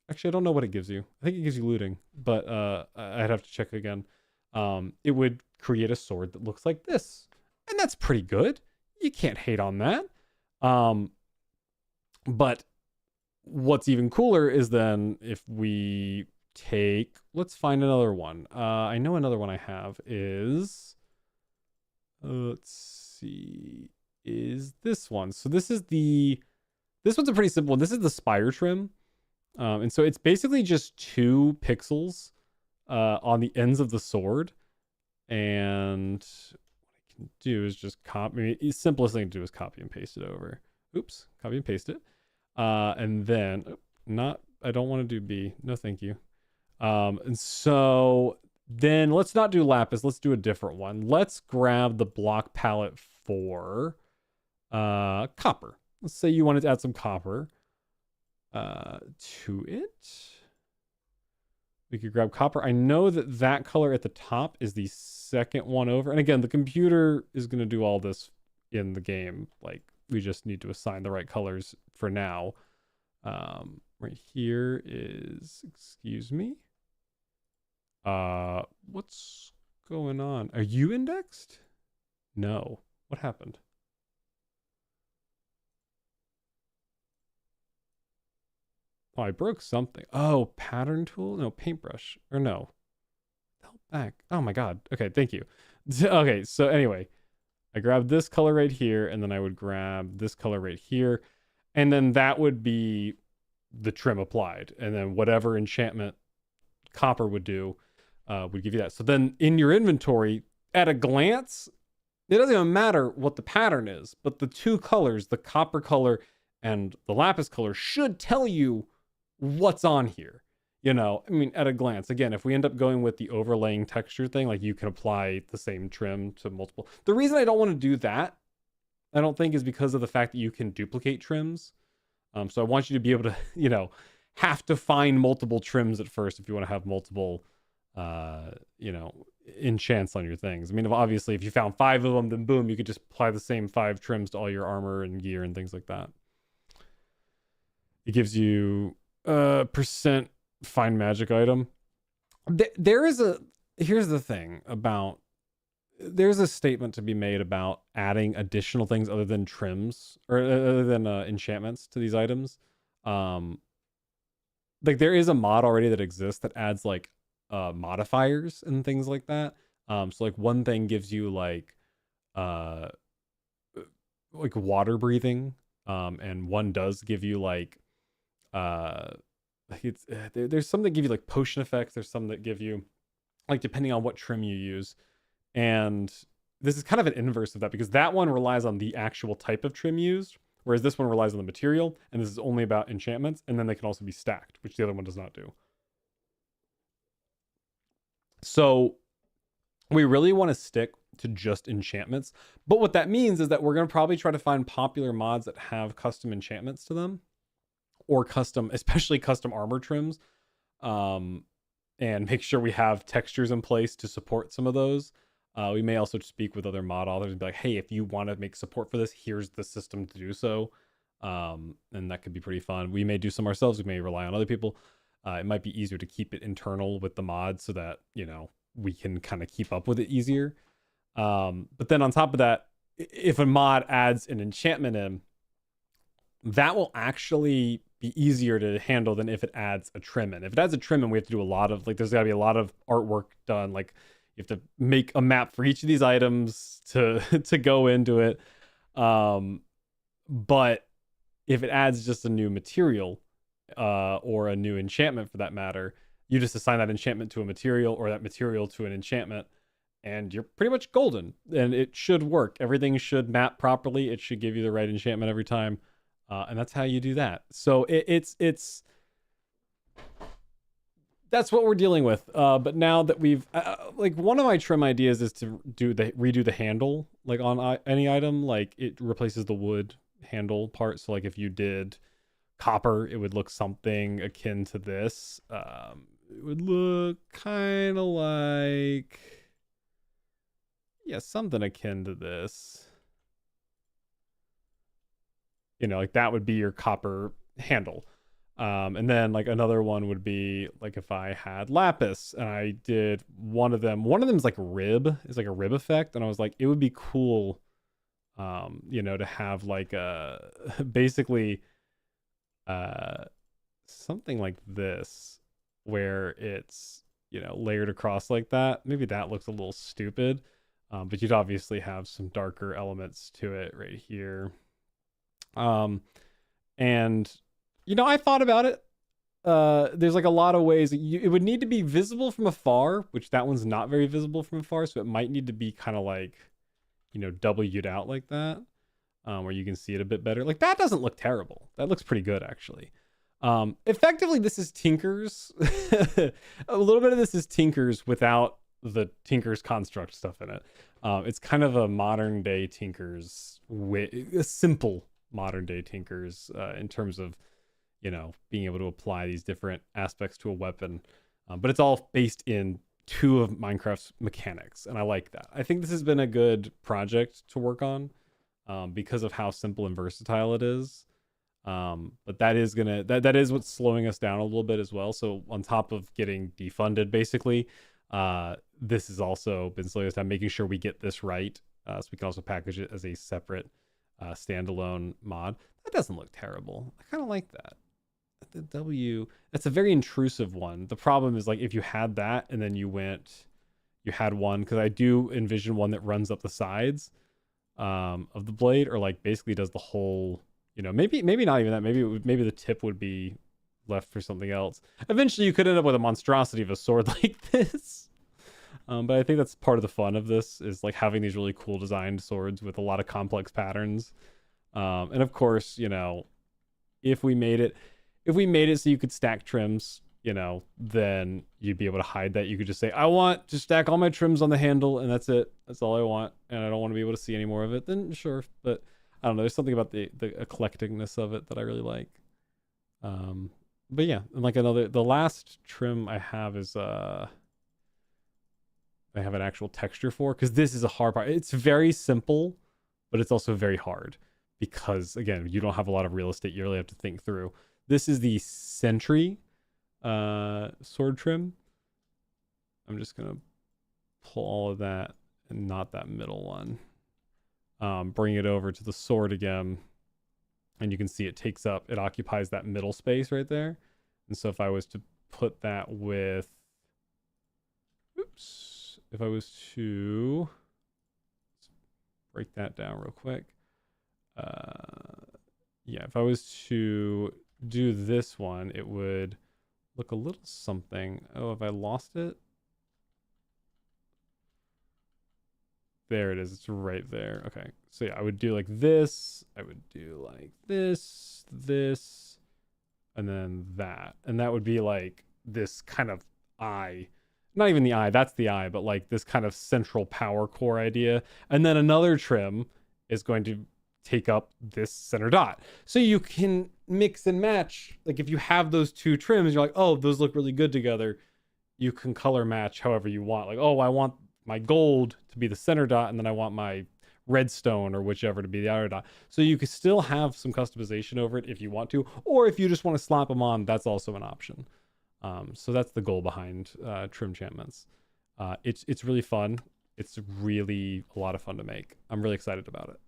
actually I don't know what it gives you. I think it gives you looting, but I'd have to check again. It would create a sword that looks like this, and that's pretty good. You can't hate on that. But what's even cooler is then if we take, let's find another one. I know another one I have is, let's see, is this one. So this one's a pretty simple one. This is the spire trim. And so it's basically just 2 pixels on the ends of the sword. And what I can do is just copy. The simplest thing to do is copy and paste it over. Oops, copy and paste it. And then, I don't want to do B. No, thank you. And so then let's not do lapis. Let's do a different one. Let's grab the block palette for copper. Let's say you wanted to add some copper to it. We could grab copper. I know that color at the top is the second one over. And again, the computer is going to do all this in the game. Like, we just need to assign the right colors for now. Right here is, excuse me. What's going on? Are you indexed? No. What happened? Oh, I broke something. Oh, pattern tool? No, paintbrush. Or no. Help back. Oh my god. Okay, thank you. Okay, so anyway, I grabbed this color right here, and then I would grab this color right here, and then that would be the trim applied. And then whatever enchantment copper would do would give you that. So then in your inventory, at a glance, it doesn't even matter what the pattern is, but the 2 colors, the copper color and the lapis color, should tell you what's on here. You know, I mean, at a glance, again, if we end up going with the overlaying texture thing, like you can apply the same trim to multiple. The reason I don't want to do that, I don't think, is because of the fact that you can duplicate trims. So I want you to be able to, you know, have to find multiple trims at first if you want to have multiple, you know, enchants on your things. I mean, obviously, if you found 5 of them, then boom, you could just apply the same 5 trims to all your armor and gear and things like that. It gives you percent find magic item. Here's the thing about, there's a statement to be made about adding additional things other than trims or other than enchantments to these items. Like there is a mod already that exists that adds like modifiers and things like that. So like one thing gives you like water breathing, and one does give you like it's there's some that give you like potion effects. There's some that give you like, depending on what trim you use. And this is kind of an inverse of that, because that one relies on the actual type of trim used, whereas this one relies on the material, and this is only about enchantments, and then they can also be stacked, which the other one does not do. So we really want to stick to just enchantments, but what that means is that we're going to probably try to find popular mods that have custom enchantments to them, or custom, especially custom armor trims, and make sure we have textures in place to support some of those. We may also speak with other mod authors and be like, hey, if you want to make support for this, here's the system to do so. And that could be pretty fun. We may do some ourselves. We may rely on other people. It might be easier to keep it internal with the mod so that, you know, we can kind of keep up with it easier. But then on top of that, if a mod adds an enchantment in, that will actually be easier to handle than if it adds a trim in. If it adds a trim in, we have to do a lot of, like, there's got to be a lot of artwork done. Like, you have to make a map for each of these items to go into it. But if it adds just a new material, or a new enchantment for that matter, You just assign that enchantment to a material or that material to an enchantment, and you're pretty much golden. And it should work. Everything should map properly. It should give you the right enchantment every time. And that's how you do that. So it's that's what we're dealing with. But now that we've like, one of my trim ideas is to redo the handle, like on any item. Like, it replaces the wood handle part. So like, if you did copper, it would look something akin to this. It would look kind of like, yeah, something akin to this. You know, like that would be your copper handle. And then like another one would be like if I had lapis and I did one of them is like rib, is like a rib effect. And I was like, it would be cool, you know, to have like a basically something like this where it's, you know, layered across like that. Maybe that looks a little stupid. But you'd obviously have some darker elements to it right here. And you know, I thought about it. There's like a lot of ways it would need to be visible from afar, which that one's not very visible from afar. So it might need to be kind of like, you know, W'd out like that, where you can see it a bit better. Like, that doesn't look terrible. That looks pretty good, actually. Effectively, this is Tinker's. A little bit of this is Tinker's without the Tinker's construct stuff in it. It's kind of a modern day Tinker's, a simple modern day Tinker's, in terms of, you know, being able to apply these different aspects to a weapon. But it's all based in two of Minecraft's mechanics, and I like that. I think this has been a good project to work on, because of how simple and versatile it is. But that is that is what's slowing us down a little bit as well. So on top of getting defunded, basically, this has also been slowing us down, making sure we get this right, so we can also package it as a separate standalone mod. That doesn't look terrible. I kind of like that. The W, that's a very intrusive one. The problem is, like, if you had that and then you had one, because I do envision one that runs up the sides of the blade, or like basically does the whole, you know, maybe not even that. Maybe the tip would be left for something else. Eventually you could end up with a monstrosity of a sword like this. But I think that's part of the fun of this, is like having these really cool designed swords with a lot of complex patterns. And of course, you know, if we made it so you could stack trims, you know, then you'd be able to hide that. You could just say, I want to stack all my trims on the handle, and that's it. That's all I want, and I don't want to be able to see any more of it. Then sure, but I don't know. There's something about the eclecticness of it that I really like. But yeah, and like the last trim I have is I have an actual texture for, because this is a hard part. It's very simple, but it's also very hard, because again, you don't have a lot of real estate. You really have to think through. This is the Sentry sword trim. I'm just gonna pull all of that and not that middle one. Bring it over to the sword again, and you can see it occupies that middle space right there. And so if I was to put that with, if I was to break that down real quick, yeah, if I was to do this one, it would look a little something. Oh, have I lost it? There it is. It's right there. Okay. So yeah, I would do like this. I would do like this, and then that. And that would be like this kind of eye. Not even the eye, that's the eye, but like this kind of central power core idea. And then another trim is going to take up this center dot. So you can mix and match. Like, if you have those two trims, you're like, oh, those look really good together. You can color match however you want. Like, oh, I want my gold to be the center dot, and then I want my redstone or whichever to be the outer dot. So you can still have some customization over it if you want to, or if you just want to slap them on, that's also an option. So that's the goal behind trim enchantments. It's really fun. It's really a lot of fun to make. I'm really excited about it.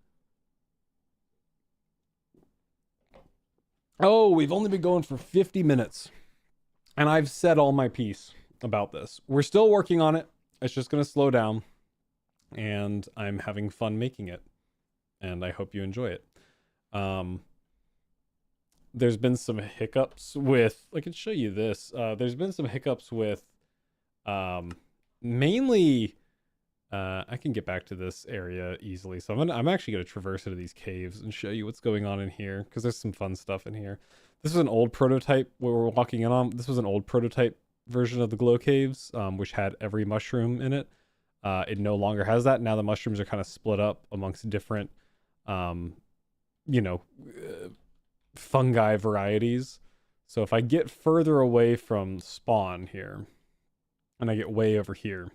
Oh, we've only been going for 50 minutes. And I've said all my piece about this. We're still working on it. It's just going to slow down. And I'm having fun making it. And I hope you enjoy it. there's been some hiccups with, I can show you this. There's been some hiccups with um mainly I can get back to this area easily. So I'm actually gonna traverse into these caves and show you what's going on in here, because there's some fun stuff in here. This was an old prototype where we're walking in on. This was an old prototype version of the glow caves, which had every mushroom in it. It no longer has that. Now the mushrooms are kind of split up amongst different, um, you know, fungi varieties. So if I get further away from spawn here, and I get way over here,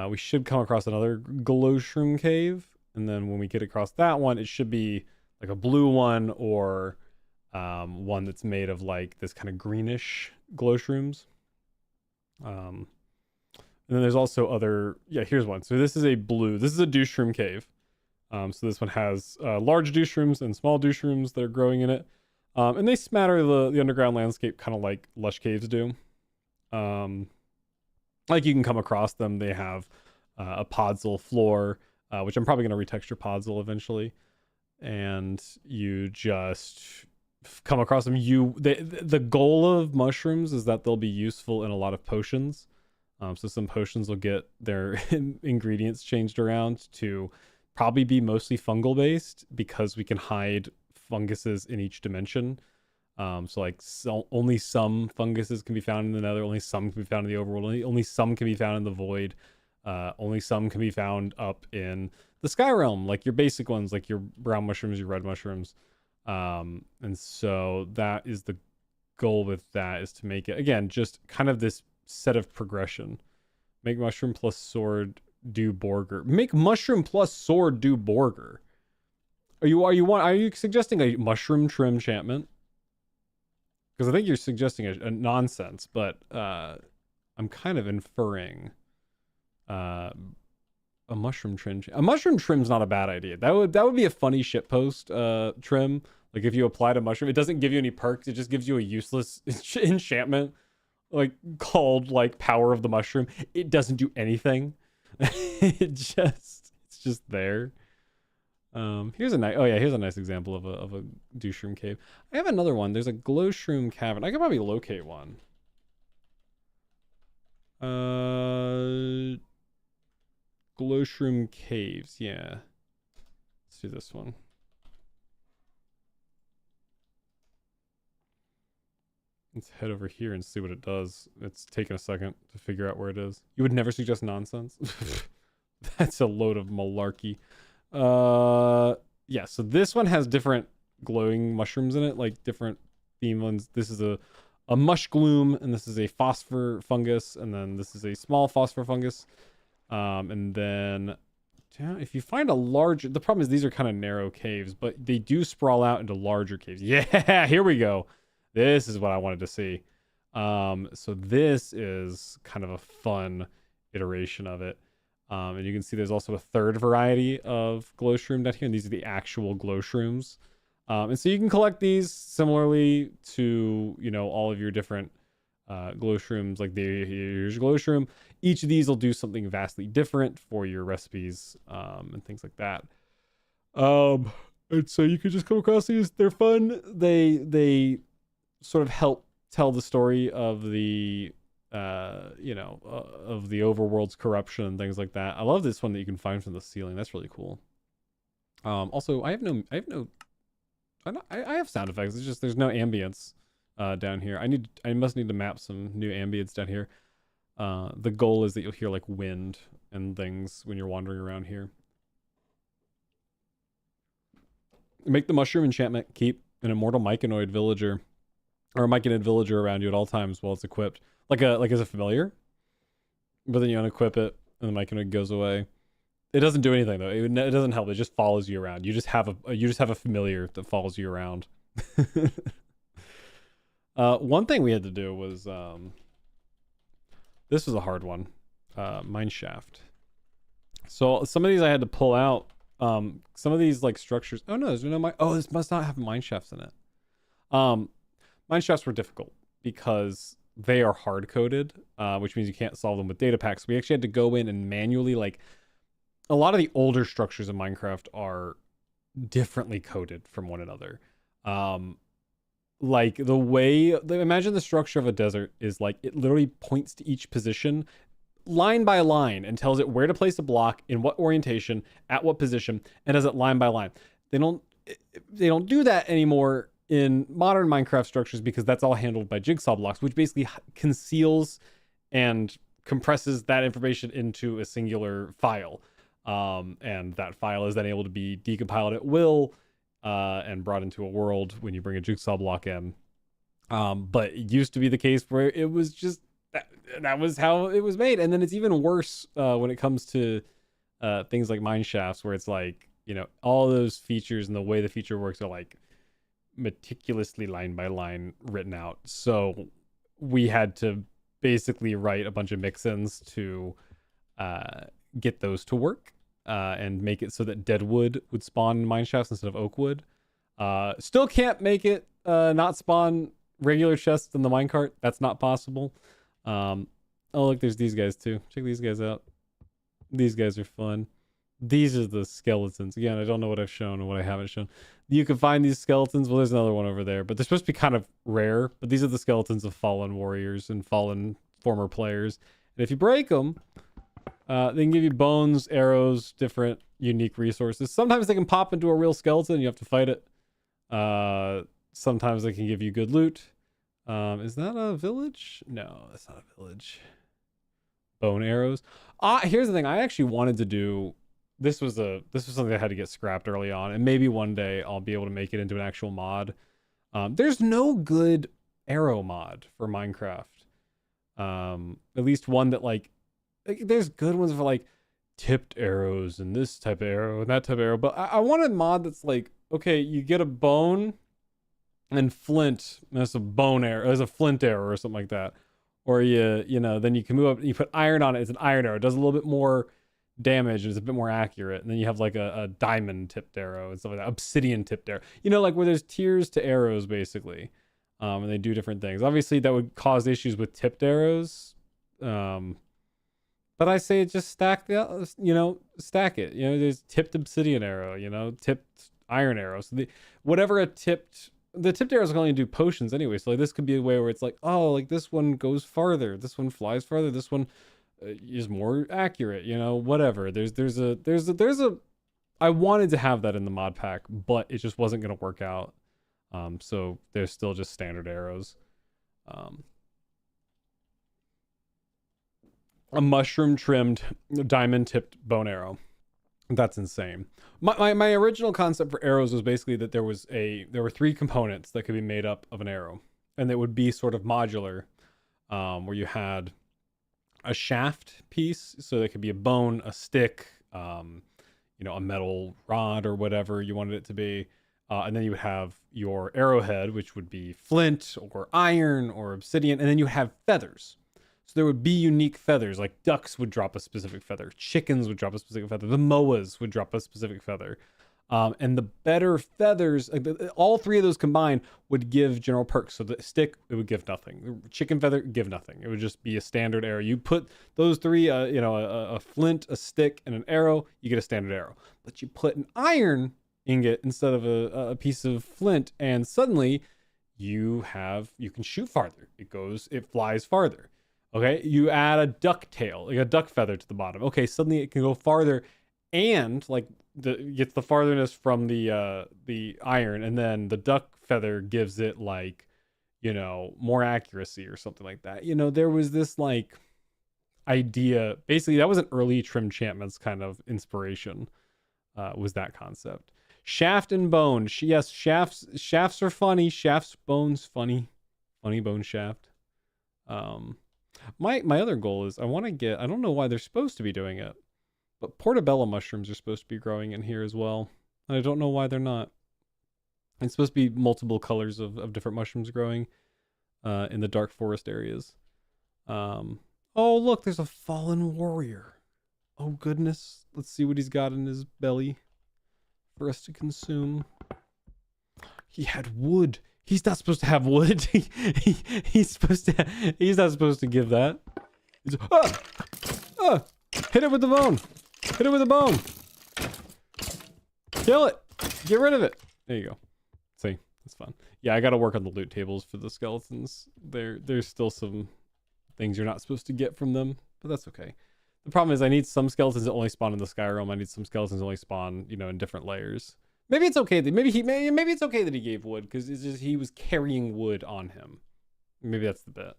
we should come across another glow shroom cave. And then when we get across that one, it should be like a blue one, or one that's made of like this kind of greenish glow shrooms. And then there's also other, yeah, here's one. So this is a douche room cave. So this one has large douche rooms and small douche rooms that are growing in it. And they smatter the underground landscape kind of like lush caves do. Like you can come across them. They have a podzol floor, which I'm probably going to retexture podzol eventually. And you just come across them. The goal of mushrooms is that they'll be useful in a lot of potions. So some potions will get their ingredients changed around to probably be mostly fungal based, because we can hide funguses in each dimension. So only some funguses can be found in the nether, only some can be found in the overworld, only some can be found in the void, only some can be found up in the Skyrealm, like your basic ones, like your brown mushrooms, your red mushrooms. And so that is the goal with that, is to make it, again, just kind of this set of progression. Make mushroom plus sword do Borger. Make mushroom plus sword do Borger. Are you suggesting a mushroom trim enchantment? Because I think you're suggesting a nonsense, but I'm kind of inferring a mushroom trim. A mushroom trim's not a bad idea. That would be a funny shitpost trim. Like if you applied a mushroom, it doesn't give you any perks. It just gives you a useless enchantment, like called like power of the mushroom. It doesn't do anything. It's just there. Here's a nice example of a douche room cave. I have another one. There's a glow shroom cavern. I could probably locate one. Glow shroom caves. Yeah. Let's do this one. Let's head over here and see what it does. It's taking a second to figure out where it is. You would never suggest nonsense? That's a load of malarkey. Yeah, so this one has different glowing mushrooms in it, like different theme ones. This is a mush gloom, and this is a phosphor fungus, and then this is a small phosphor fungus. And then if you find a larger, the problem is these are kind of narrow caves, but they do sprawl out into larger caves. Yeah, here we go. This is what I wanted to see. So this is kind of a fun iteration of it. And you can see there's also a third variety of glow shroom down here, and these are the actual glow shrooms. And so you can collect these similarly to, all of your different glow shrooms. Like here's your glow shroom. Each of these will do something vastly different for your recipes, and things like that. And so you could just come across these. They're fun. They sort of help tell the story of the of the overworld's corruption and things like that. I love this one that you can find from the ceiling. That's really cool. Also, I have sound effects. It's just there's no ambience down here. I must need to map some new ambience down here. The goal is that you'll hear like wind and things when you're wandering around here. Make the mushroom enchantment. Keep an immortal myconoid villager or a myconid villager around you at all times while it's equipped. Like as a familiar, but then you unequip it and the myconid goes away. It doesn't do anything though. It doesn't help. It just follows you around. You just have a familiar that follows you around. One thing we had to do was this was a hard one. Mine shaft. So some of these I had to pull out. Some of these like structures. Oh no, there's no mine. Oh, this must not have mine shafts in it. Mine shafts were difficult because they are hard coded, which means you can't solve them with data packs. We actually had to go in and manually, like, a lot of the older structures in Minecraft are differently coded from one another. like the way, imagine the structure of a desert is like it literally points to each position line by line and tells it where to place a block, in what orientation, at what position, and does it line by line. They don't do that anymore in modern Minecraft structures because that's all handled by jigsaw blocks, which basically conceals and compresses that information into a singular file. And that file is then able to be decompiled at will and brought into a world when you bring a jigsaw block in. But it used to be the case where it was just that was how it was made. And then it's even worse when it comes to things like mine shafts, where it's like, you know, all those features and the way the feature works are like meticulously line by line written out. So we had to basically write a bunch of mix-ins to get those to work and make it so that dead wood would spawn mine shafts instead of oak wood. Still can't make it not spawn regular chests in the minecart. That's not possible. Oh look, there's these guys too. Check these guys out. These guys are fun. These are the skeletons. Again, I don't know what I've shown and what I haven't shown. You can find these skeletons. Well, there's another one over there, but they're supposed to be kind of rare. But these are the skeletons of fallen warriors and fallen former players. And if you break them, they can give you bones, arrows, different unique resources. Sometimes they can pop into a real skeleton. You have to fight it. Sometimes they can give you good loot. Is that a village? No, that's not a village. Bone arrows. Here's the thing. I actually wanted to do. This was something that had to get scrapped early on, and maybe one day I'll be able to make it into an actual mod. There's no good arrow mod for Minecraft. At least one that like there's good ones for like tipped arrows and this type of arrow and that type of arrow, but I want a mod that's like, okay, you get a bone and flint, and that's a bone arrow, there's a flint arrow or something like that. Or you know, then you can move up, you put iron on it, it's an iron arrow. It does a little bit more damage and it's a bit more accurate. And then you have like a diamond tipped arrow and stuff like that, obsidian tipped arrow. You know, like where there's tiers to arrows basically. And they do different things. Obviously that would cause issues with tipped arrows. But I say just stack the, you know, stack it. You know, there's tipped obsidian arrow, you know, tipped iron arrow. So the tipped arrows can only do potions anyway. So like this could be a way where it's like, oh, like this one goes farther, this one flies farther, this one is more accurate, you know, whatever. There's a I wanted to have that in the mod pack, but it just wasn't going to work out. So there's still just standard arrows. A mushroom trimmed diamond tipped bone arrow. That's insane. My original concept for arrows was basically that there were 3 components that could be made up of an arrow, and it would be sort of modular, where you had a shaft piece, so there could be a bone, a stick, you know, a metal rod or whatever you wanted it to be, and then you would have your arrowhead, which would be flint or iron or obsidian, and then you have feathers. So there would be unique feathers, like ducks would drop a specific feather, chickens would drop a specific feather, the moas would drop a specific feather. And the better feathers, all 3 of those combined would give general perks. So the stick, it would give nothing. The chicken feather, give nothing. It would just be a standard arrow. You put those 3, you know, a flint, a stick, and an arrow, you get a standard arrow. But you put an iron ingot instead of a piece of flint, and suddenly you can shoot farther. It flies farther. Okay, you add a duck tail, like a duck feather to the bottom. Okay, suddenly it can go farther, and like gets the fartherness from the iron, and then the duck feather gives it like, you know, more accuracy or something like that. You know, there was this like idea. Basically, that was an early Trimchantments kind of inspiration. Was that concept? Shaft and bone. Yes, shafts are funny. Bones funny bone shaft. My other goal is I want to get, I don't know why they're supposed to be doing it, but portobello mushrooms are supposed to be growing in here as well. And I don't know why they're not. It's supposed to be multiple colors of different mushrooms growing in the dark forest areas. Oh, look, there's a fallen warrior. Oh, goodness. Let's see what he's got in his belly for us to consume. He had wood. He's not supposed to have wood. He's not supposed to give that. Hit it with the bone. Hit it with a bone. Kill it. Get rid of it. There you go. See, that's fun. Yeah, I got to work on the loot tables for the skeletons. There's still some things you're not supposed to get from them, but that's okay. The problem is I need some skeletons that only spawn in the Skyrealm. I need some skeletons that only spawn, in different layers. Maybe it's okay that maybe it's okay that he gave wood because it's just he was carrying wood on him. Maybe that's the bit.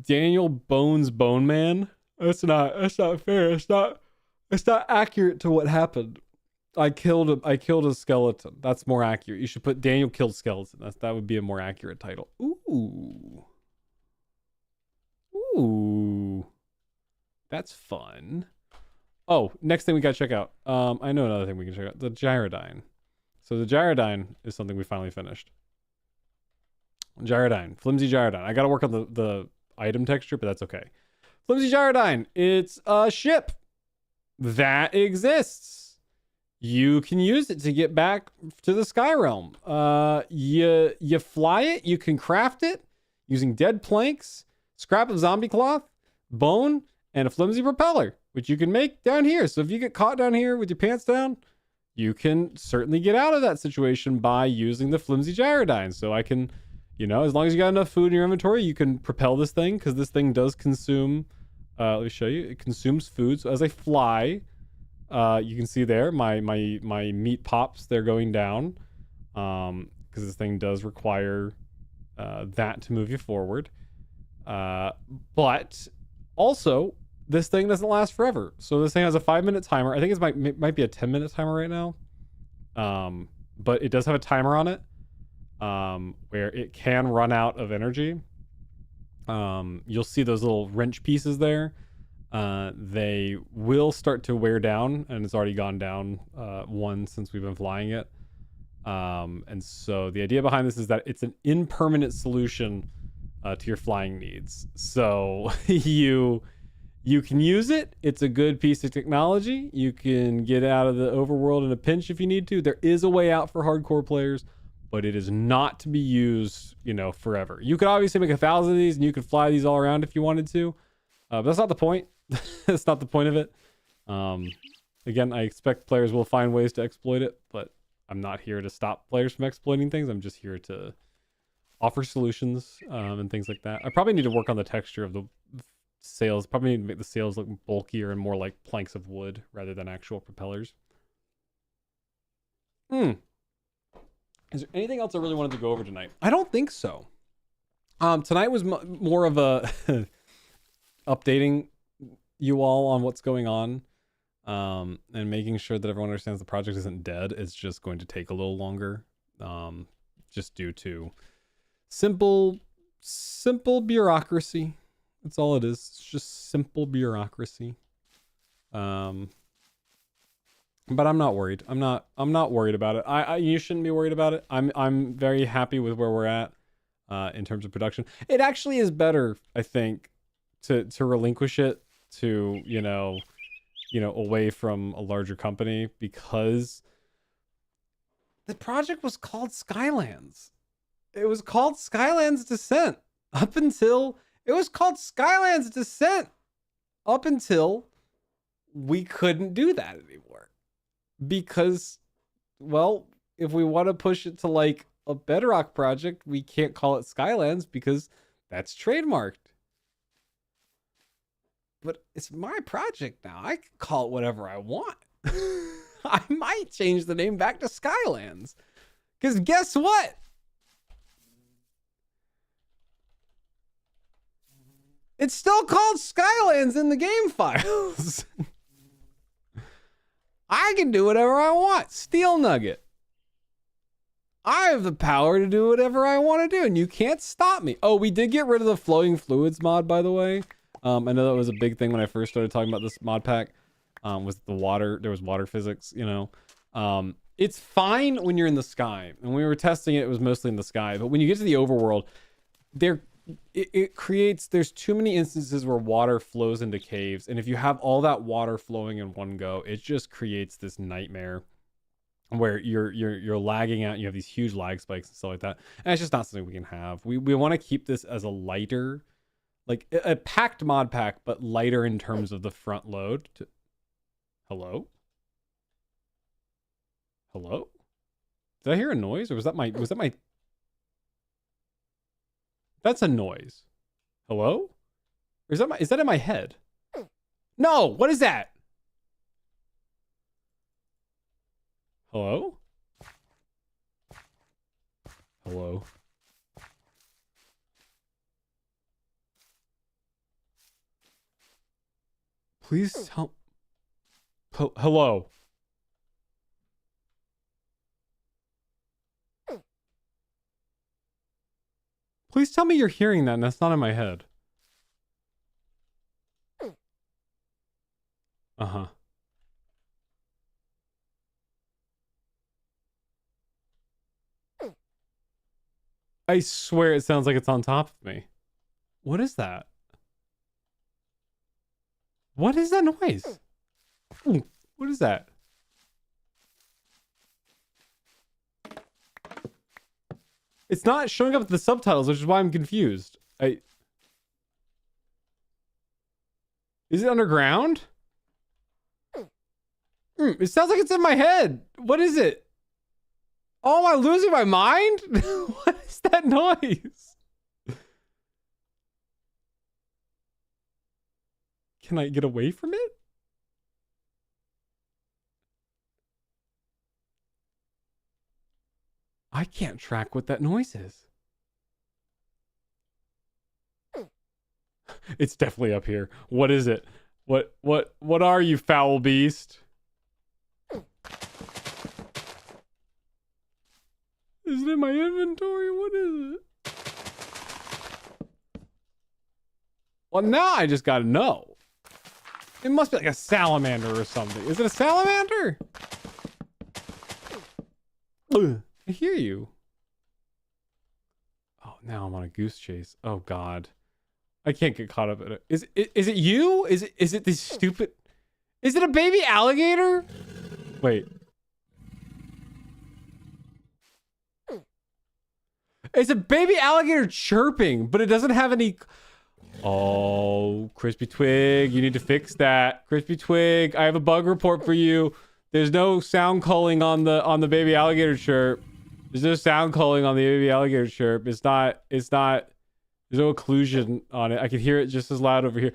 Daniel Bones Bone Man. That's not fair. It's not accurate to what happened. I killed a skeleton. That's more accurate. You should put Daniel killed skeleton. That would be a more accurate title. Ooh. That's fun. Oh, next thing we gotta check out. I know another thing we can check out. The Gyrodyne. So the Gyrodyne is something we finally finished. Gyrodyne. Flimsy Gyrodyne. I gotta work on the item texture, but that's okay. Flimsy Gyrodyne. It's a ship that exists. You can use it to get back to the Skyrealm. You fly it. You can craft it using dead planks, scrap of zombie cloth, bone, and a flimsy propeller, which you can make down here. So if you get caught down here with your pants down, you can certainly get out of that situation by using the flimsy Gyrodyne. So I can, as long as you got enough food in your inventory, you can propel this thing because this thing does consume. Let me show you. It consumes food. So as I fly, you can see there my meat pops. They're going down because this thing does require that to move you forward. But also, this thing doesn't last forever. So this thing has a 5-minute timer. I think it might be a 10-minute timer right now. But it does have a timer on it where it can run out of energy. You'll see those little wrench pieces there. They will start to wear down, and it's already gone down one since we've been flying it. And so the idea behind this is that it's an impermanent solution to your flying needs. So you can use it. It's a good piece of technology. You can get out of the overworld in a pinch if you need to. There is a way out for hardcore players, but it is not to be used, forever. You could obviously make 1,000 of these and you could fly these all around if you wanted to. But that's not the point. That's not the point of it. Again, I expect players will find ways to exploit it, but I'm not here to stop players from exploiting things. I'm just here to offer solutions and things like that. I probably need to work on the texture of the sails. Probably need to make the sails look bulkier and more like planks of wood rather than actual propellers. Is there anything else I really wanted to go over tonight? I don't think so. Tonight was more of a updating you all on what's going on and making sure that everyone understands the project isn't dead. It's just going to take a little longer just due to simple bureaucracy. That's all it is. It's just simple bureaucracy. But I'm not worried. I'm not worried about it. You shouldn't be worried about it. I'm very happy with where we're at in terms of production. It actually is better, I think, to relinquish it to, away from a larger company, because the project was called Skylands. It was called Skylands Descent up until we couldn't do that anymore. Because, well, if we want to push it to like a Bedrock project, we can't call it Skylands because that's trademarked. But it's my project now. I can call it whatever I want. I might change the name back to Skylands. Because guess what? It's still called Skylands in the game files. I can do whatever I want. Steel Nugget. I have the power to do whatever I want to do, and you can't stop me. Oh, we did get rid of the flowing fluids mod, by the way. I know that was a big thing when I first started talking about this mod pack. Was the water? There was water physics, It's fine when you're in the sky, and when we were testing it, it was mostly in the sky. But when you get to the overworld, there's too many instances where water flows into caves, and if you have all that water flowing in one go, it just creates this nightmare where you're lagging out. You have these huge lag spikes and stuff like that, and it's just not something we can have. We want to keep this as a lighter, like a packed mod pack, but lighter in terms of the front load. Hello? Did Did I hear a noise, or was that my? That's a noise. Hello? Or is that my? Is that in my head? No. What is that? Hello? Hello? Please help. Hello? Please tell me you're hearing that and that's not in my head. Uh-huh. I swear it sounds like it's on top of me. What is that? What is that noise? Ooh, what is that? It's not showing up with the subtitles, which is why I'm confused. Is it underground? It sounds like it's in my head. What is it? Oh, am I losing my mind? What is that noise? Can I get away from it? I can't track what that noise is. It's definitely up here. What is it? What are you, foul beast? Is it in my inventory? What is it? Well, now I just gotta know. It must be like a salamander or something. Is it a salamander? Ugh, I hear you. Oh, now I'm on a goose chase. Oh God, I can't get caught up in it. Is it you? Is it this stupid? Is it a baby alligator? Wait. It's a baby alligator chirping, but it doesn't have any. Oh, Crispy Twig, you need to fix that. Crispy Twig, I have a bug report for you. There's no sound culling on the baby alligator chirp. There's no sound culling on the baby alligator chirp. It's not, there's no occlusion on it. I can hear it just as loud over here.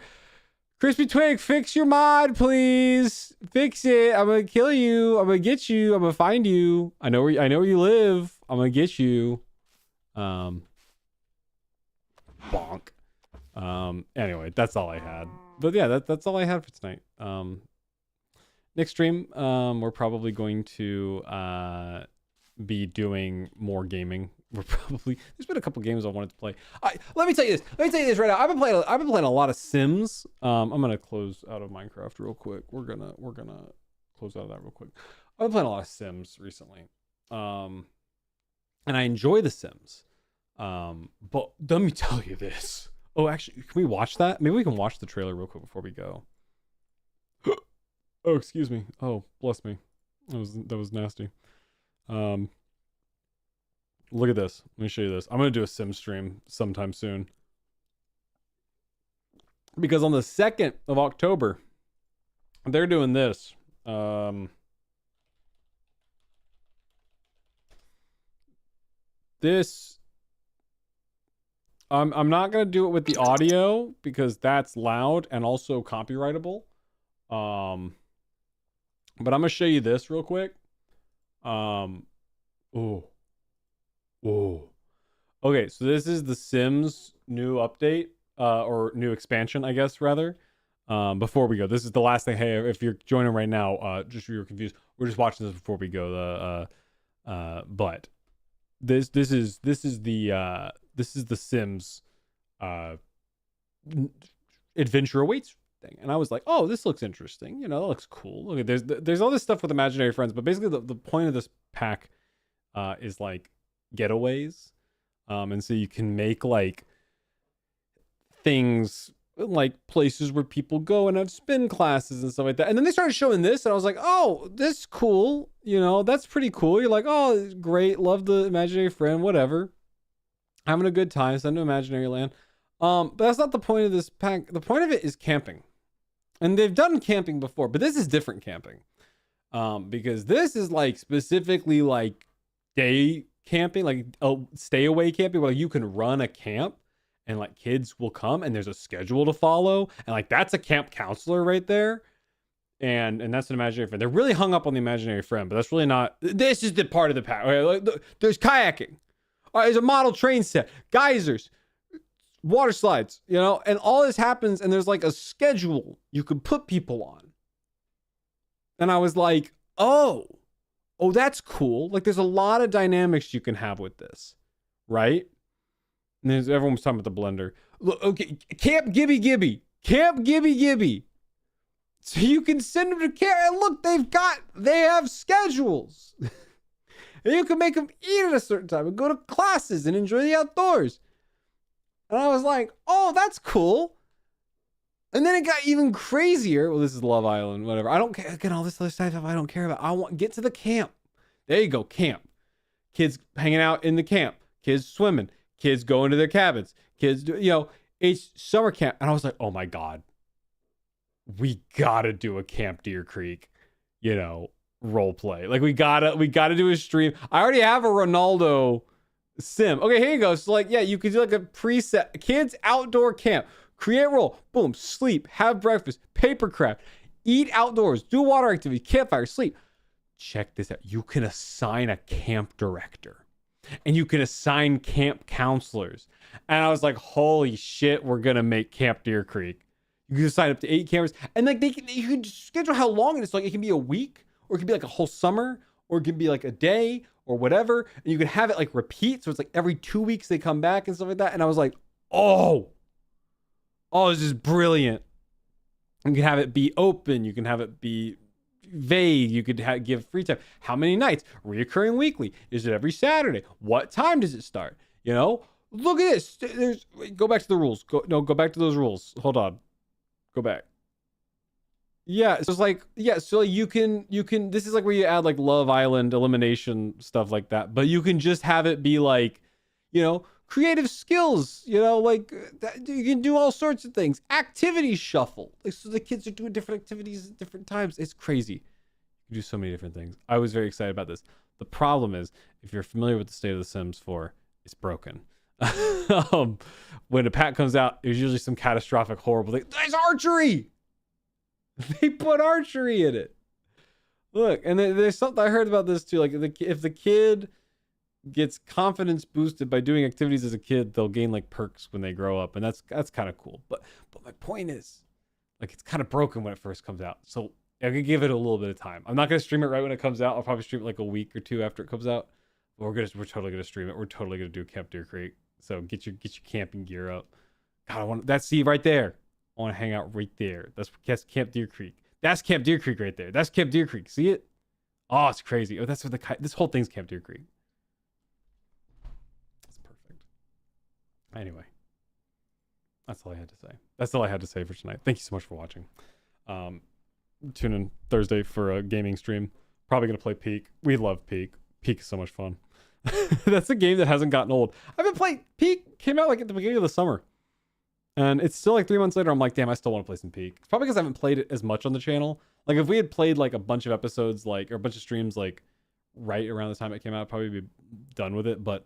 Crispy Twig, fix your mod, please. Fix it. I'm gonna kill you. I'm gonna get you. I'm gonna find you. I know where you live. I'm gonna get you. Bonk. Anyway, that's all I had. But yeah, that's all I had for tonight. Next stream, we're probably going to be doing more gaming. There's been a couple games I wanted to play. Let me tell you this right now. I've been playing a lot of Sims. I'm gonna close out of Minecraft real quick. We're gonna close out of that real quick. I've been playing a lot of Sims recently. And I enjoy the Sims. But let me tell you this. Oh, actually, can we watch that? Maybe we can watch the trailer real quick before we go. Oh, excuse me. Oh, bless me. That was nasty. Look at this. Let me show you this. I'm gonna do a Sim stream sometime soon. Because on the 2nd of October, they're doing this. I'm not gonna do it with the audio because that's loud and also copyrightable. But I'm gonna show you this real quick. Okay, so this is the Sims new update, or new expansion, I guess, rather. Before we go, this is the last thing. Hey, if you're joining right now, just so you're confused, we're just watching this before we go. But this is the Sims adventure awaits thing, and I was like, oh, this looks interesting. You know, that looks cool. Look, there's all this stuff with imaginary friends, but basically the point of this pack is like getaways, and so you can make like things like places where people go and have spin classes and stuff like that. And then they started showing this, and I was like, oh, this is cool. You know, that's pretty cool. You're like, oh, great, love the imaginary friend, whatever. Having a good time, send to imaginary land. But that's not the point of this pack. The point of it is camping. And they've done camping before, but this is different camping. Because this is like specifically like day camping, like stay away camping, where you can run a camp and like kids will come and there's a schedule to follow, and like that's a camp counselor right there. And that's an imaginary friend. They're really hung up on the imaginary friend, but that's really not. This is the part of the pack. Okay, like, there's kayaking. All right, there's a model train set, geysers, water slides, you know, and all this happens, and there's like a schedule you can put people on. And I was like, oh, that's cool. Like, there's a lot of dynamics you can have with this, right? And then everyone was talking about the blender. Look, okay, Camp Gibby Gibby. Camp Gibby Gibby. So you can send them to camp, and look, they have schedules. And you can make them eat at a certain time and go to classes and enjoy the outdoors. And I was like, oh, that's cool. And then it got even crazier. Well, this is Love Island, whatever. I don't care. Again, all this other stuff I don't care about. I want get to the camp. There you go, camp. Kids hanging out in the camp. Kids swimming. Kids going to their cabins. Kids, it's summer camp. And I was like, oh my God. We gotta do a Camp Deer Creek, role play. Like we gotta do a stream. I already have a Ronaldo sim. Okay, here you go. So like, yeah, you could do like a preset kids outdoor camp. Create role. Boom. Sleep. Have breakfast. Paper craft. Eat outdoors. Do water activity. Campfire. Sleep. Check this out. You can assign a camp director, and you can assign camp counselors. And I was like, holy shit, we're gonna make Camp Deer Creek. You can sign up to 8 cameras, and like you can schedule how long it is. Like it can be a week, or it can be like a whole summer, or it can be like a day, or whatever. And you can have it like repeat, so it's like every 2 weeks they come back and stuff like that. And I was like, oh, this is brilliant. You can have it be open. You can have it be vague. You could give free time. How many nights? Reoccurring weekly. Is it every Saturday? What time does it start? Look at this. Go back to the rules. Go back to those rules. Hold on. Go back. Yeah, so it's like, so you can, this is like where you add like Love Island elimination stuff like that, but you can just have it be like, creative skills, like you can do all sorts of things. Activity shuffle. Like, so the kids are doing different activities at different times. It's crazy. You can do so many different things. I was very excited about this. The problem is, if you're familiar with the State of the Sims 4, it's broken. When a pack comes out, there's usually some catastrophic, horrible thing. There's archery. They put archery in it. Look, and there's something I heard about this too. Like if the kid gets confidence boosted by doing activities as a kid, they'll gain like perks when they grow up, and that's kind of cool. But my point is, like, it's kind of broken when it first comes out. So I could give it a little bit of time. I'm not gonna stream it right when it comes out. I'll probably stream it like a week or two after it comes out. But we're totally gonna stream it. We're totally gonna do Camp Deer Creek. So get your camping gear up. God, I want that. See right there. I want to hang out right there. That's Camp Deer Creek. That's Camp Deer Creek right there. That's Camp Deer Creek. See it? Oh, it's crazy. Oh, that's what this whole thing's Camp Deer Creek. That's perfect. Anyway, that's all I had to say. That's all I had to say for tonight. Thank you so much for watching. Tune in Thursday for a gaming stream. Probably gonna play Peak. We love Peak. Peak is so much fun. That's a game that hasn't gotten old. I've been playing Peak. Came out like at the beginning of the summer, and it's still like 3 months later. I'm like, damn, I still want to play some Peak. It's probably because I haven't played it as much on the channel. Like if we had played like a bunch of episodes, or a bunch of streams, like right around the time it came out, I'd probably be done with it. But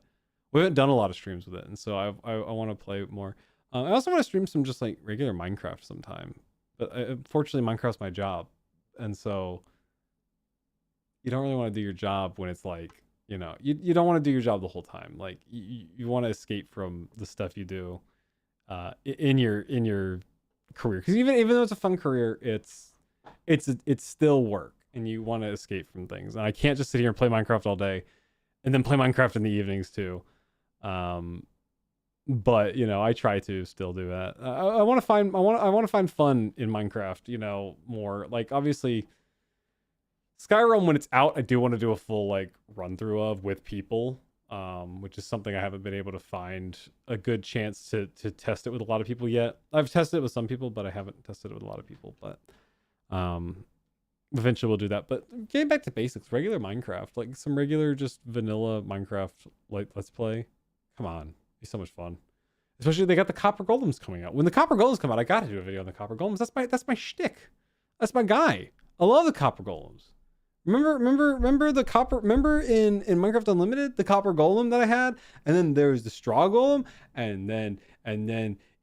we haven't done a lot of streams with it, and so I want to play more. I also want to stream some just like regular Minecraft sometime. But unfortunately, Minecraft's my job, and so you don't really want to do your job when it's like, you don't want to do your job the whole time. Like you want to escape from the stuff you do in your career, because even though it's a fun career, it's still work, and you want to escape from things. And I can't just sit here and play Minecraft all day and then play Minecraft in the evenings too. But I try to still do that. I want to find fun in Minecraft, more. Like obviously Skyrealm, when it's out, I do want to do a full like run through of with people, which is something I haven't been able to find a good chance to test it with a lot of people yet. I've tested it with some people, but I haven't tested it with a lot of people. But eventually we'll do that. But getting back to basics, regular Minecraft, like some regular just vanilla Minecraft like let's play. Come on, it'd be so much fun. Especially they got the copper golems coming out. When the copper golems come out, I gotta do a video on the copper golems. That's my shtick. That's my guy. I love the copper golems. Remember the copper, remember in Minecraft Unlimited, the copper golem that I had, and then there was the straw golem, and then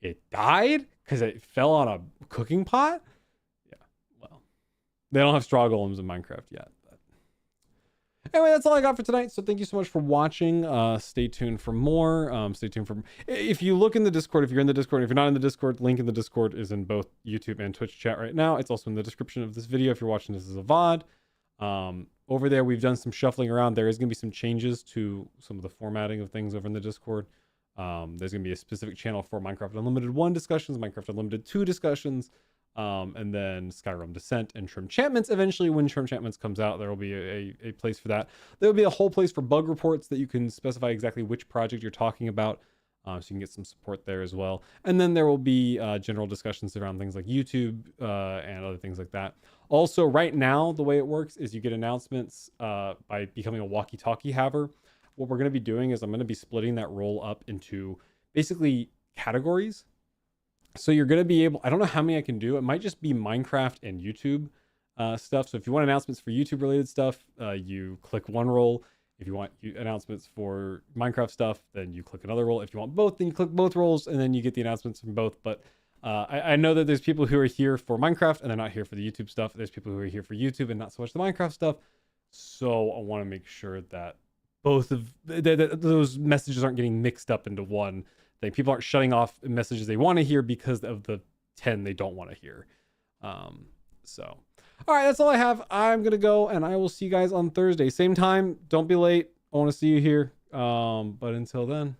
it died because it fell on a cooking pot. Yeah, well, they don't have straw golems in Minecraft yet. But anyway, that's all I got for tonight. So thank you so much for watching. Stay tuned for more. Stay tuned for, if you look in the Discord, if you're in the Discord, if you're not in the Discord, link in the Discord is in both YouTube and Twitch chat right now. It's also in the description of this video if you're watching this as a VOD. Over there, we've done some shuffling around. There is going to be some changes to some of the formatting of things over in the Discord. There's going to be a specific channel for Minecraft Unlimited 1 discussions, Minecraft Unlimited 2 discussions, and then Skyrealm Descent and Trim Enchantments. Eventually, when Trim Enchantments comes out, there will be a place for that. There will be a whole place for bug reports that you can specify exactly which project you're talking about. So you can get some support there as well. And then there will be general discussions around things like YouTube and other things like that. Also, right now, the way it works is you get announcements by becoming a walkie-talkie haver. What we're going to be doing is I'm going to be splitting that role up into basically categories. So you're going to be able, I don't know how many I can do. It might just be Minecraft and YouTube stuff. So if you want announcements for YouTube related stuff, you click one role. If you want announcements for Minecraft stuff, then you click another role. If you want both, then you click both roles, and then you get the announcements from both. But I know that there's people who are here for Minecraft, and they're not here for the YouTube stuff. There's people who are here for YouTube and not so much the Minecraft stuff. So I want to make sure that both of those messages aren't getting mixed up into one thing. People aren't shutting off messages they want to hear because of the 10 they don't want to hear. So... all right, that's all I have. I'm going to go, and I will see you guys on Thursday. Same time. Don't be late. I want to see you here. But until then.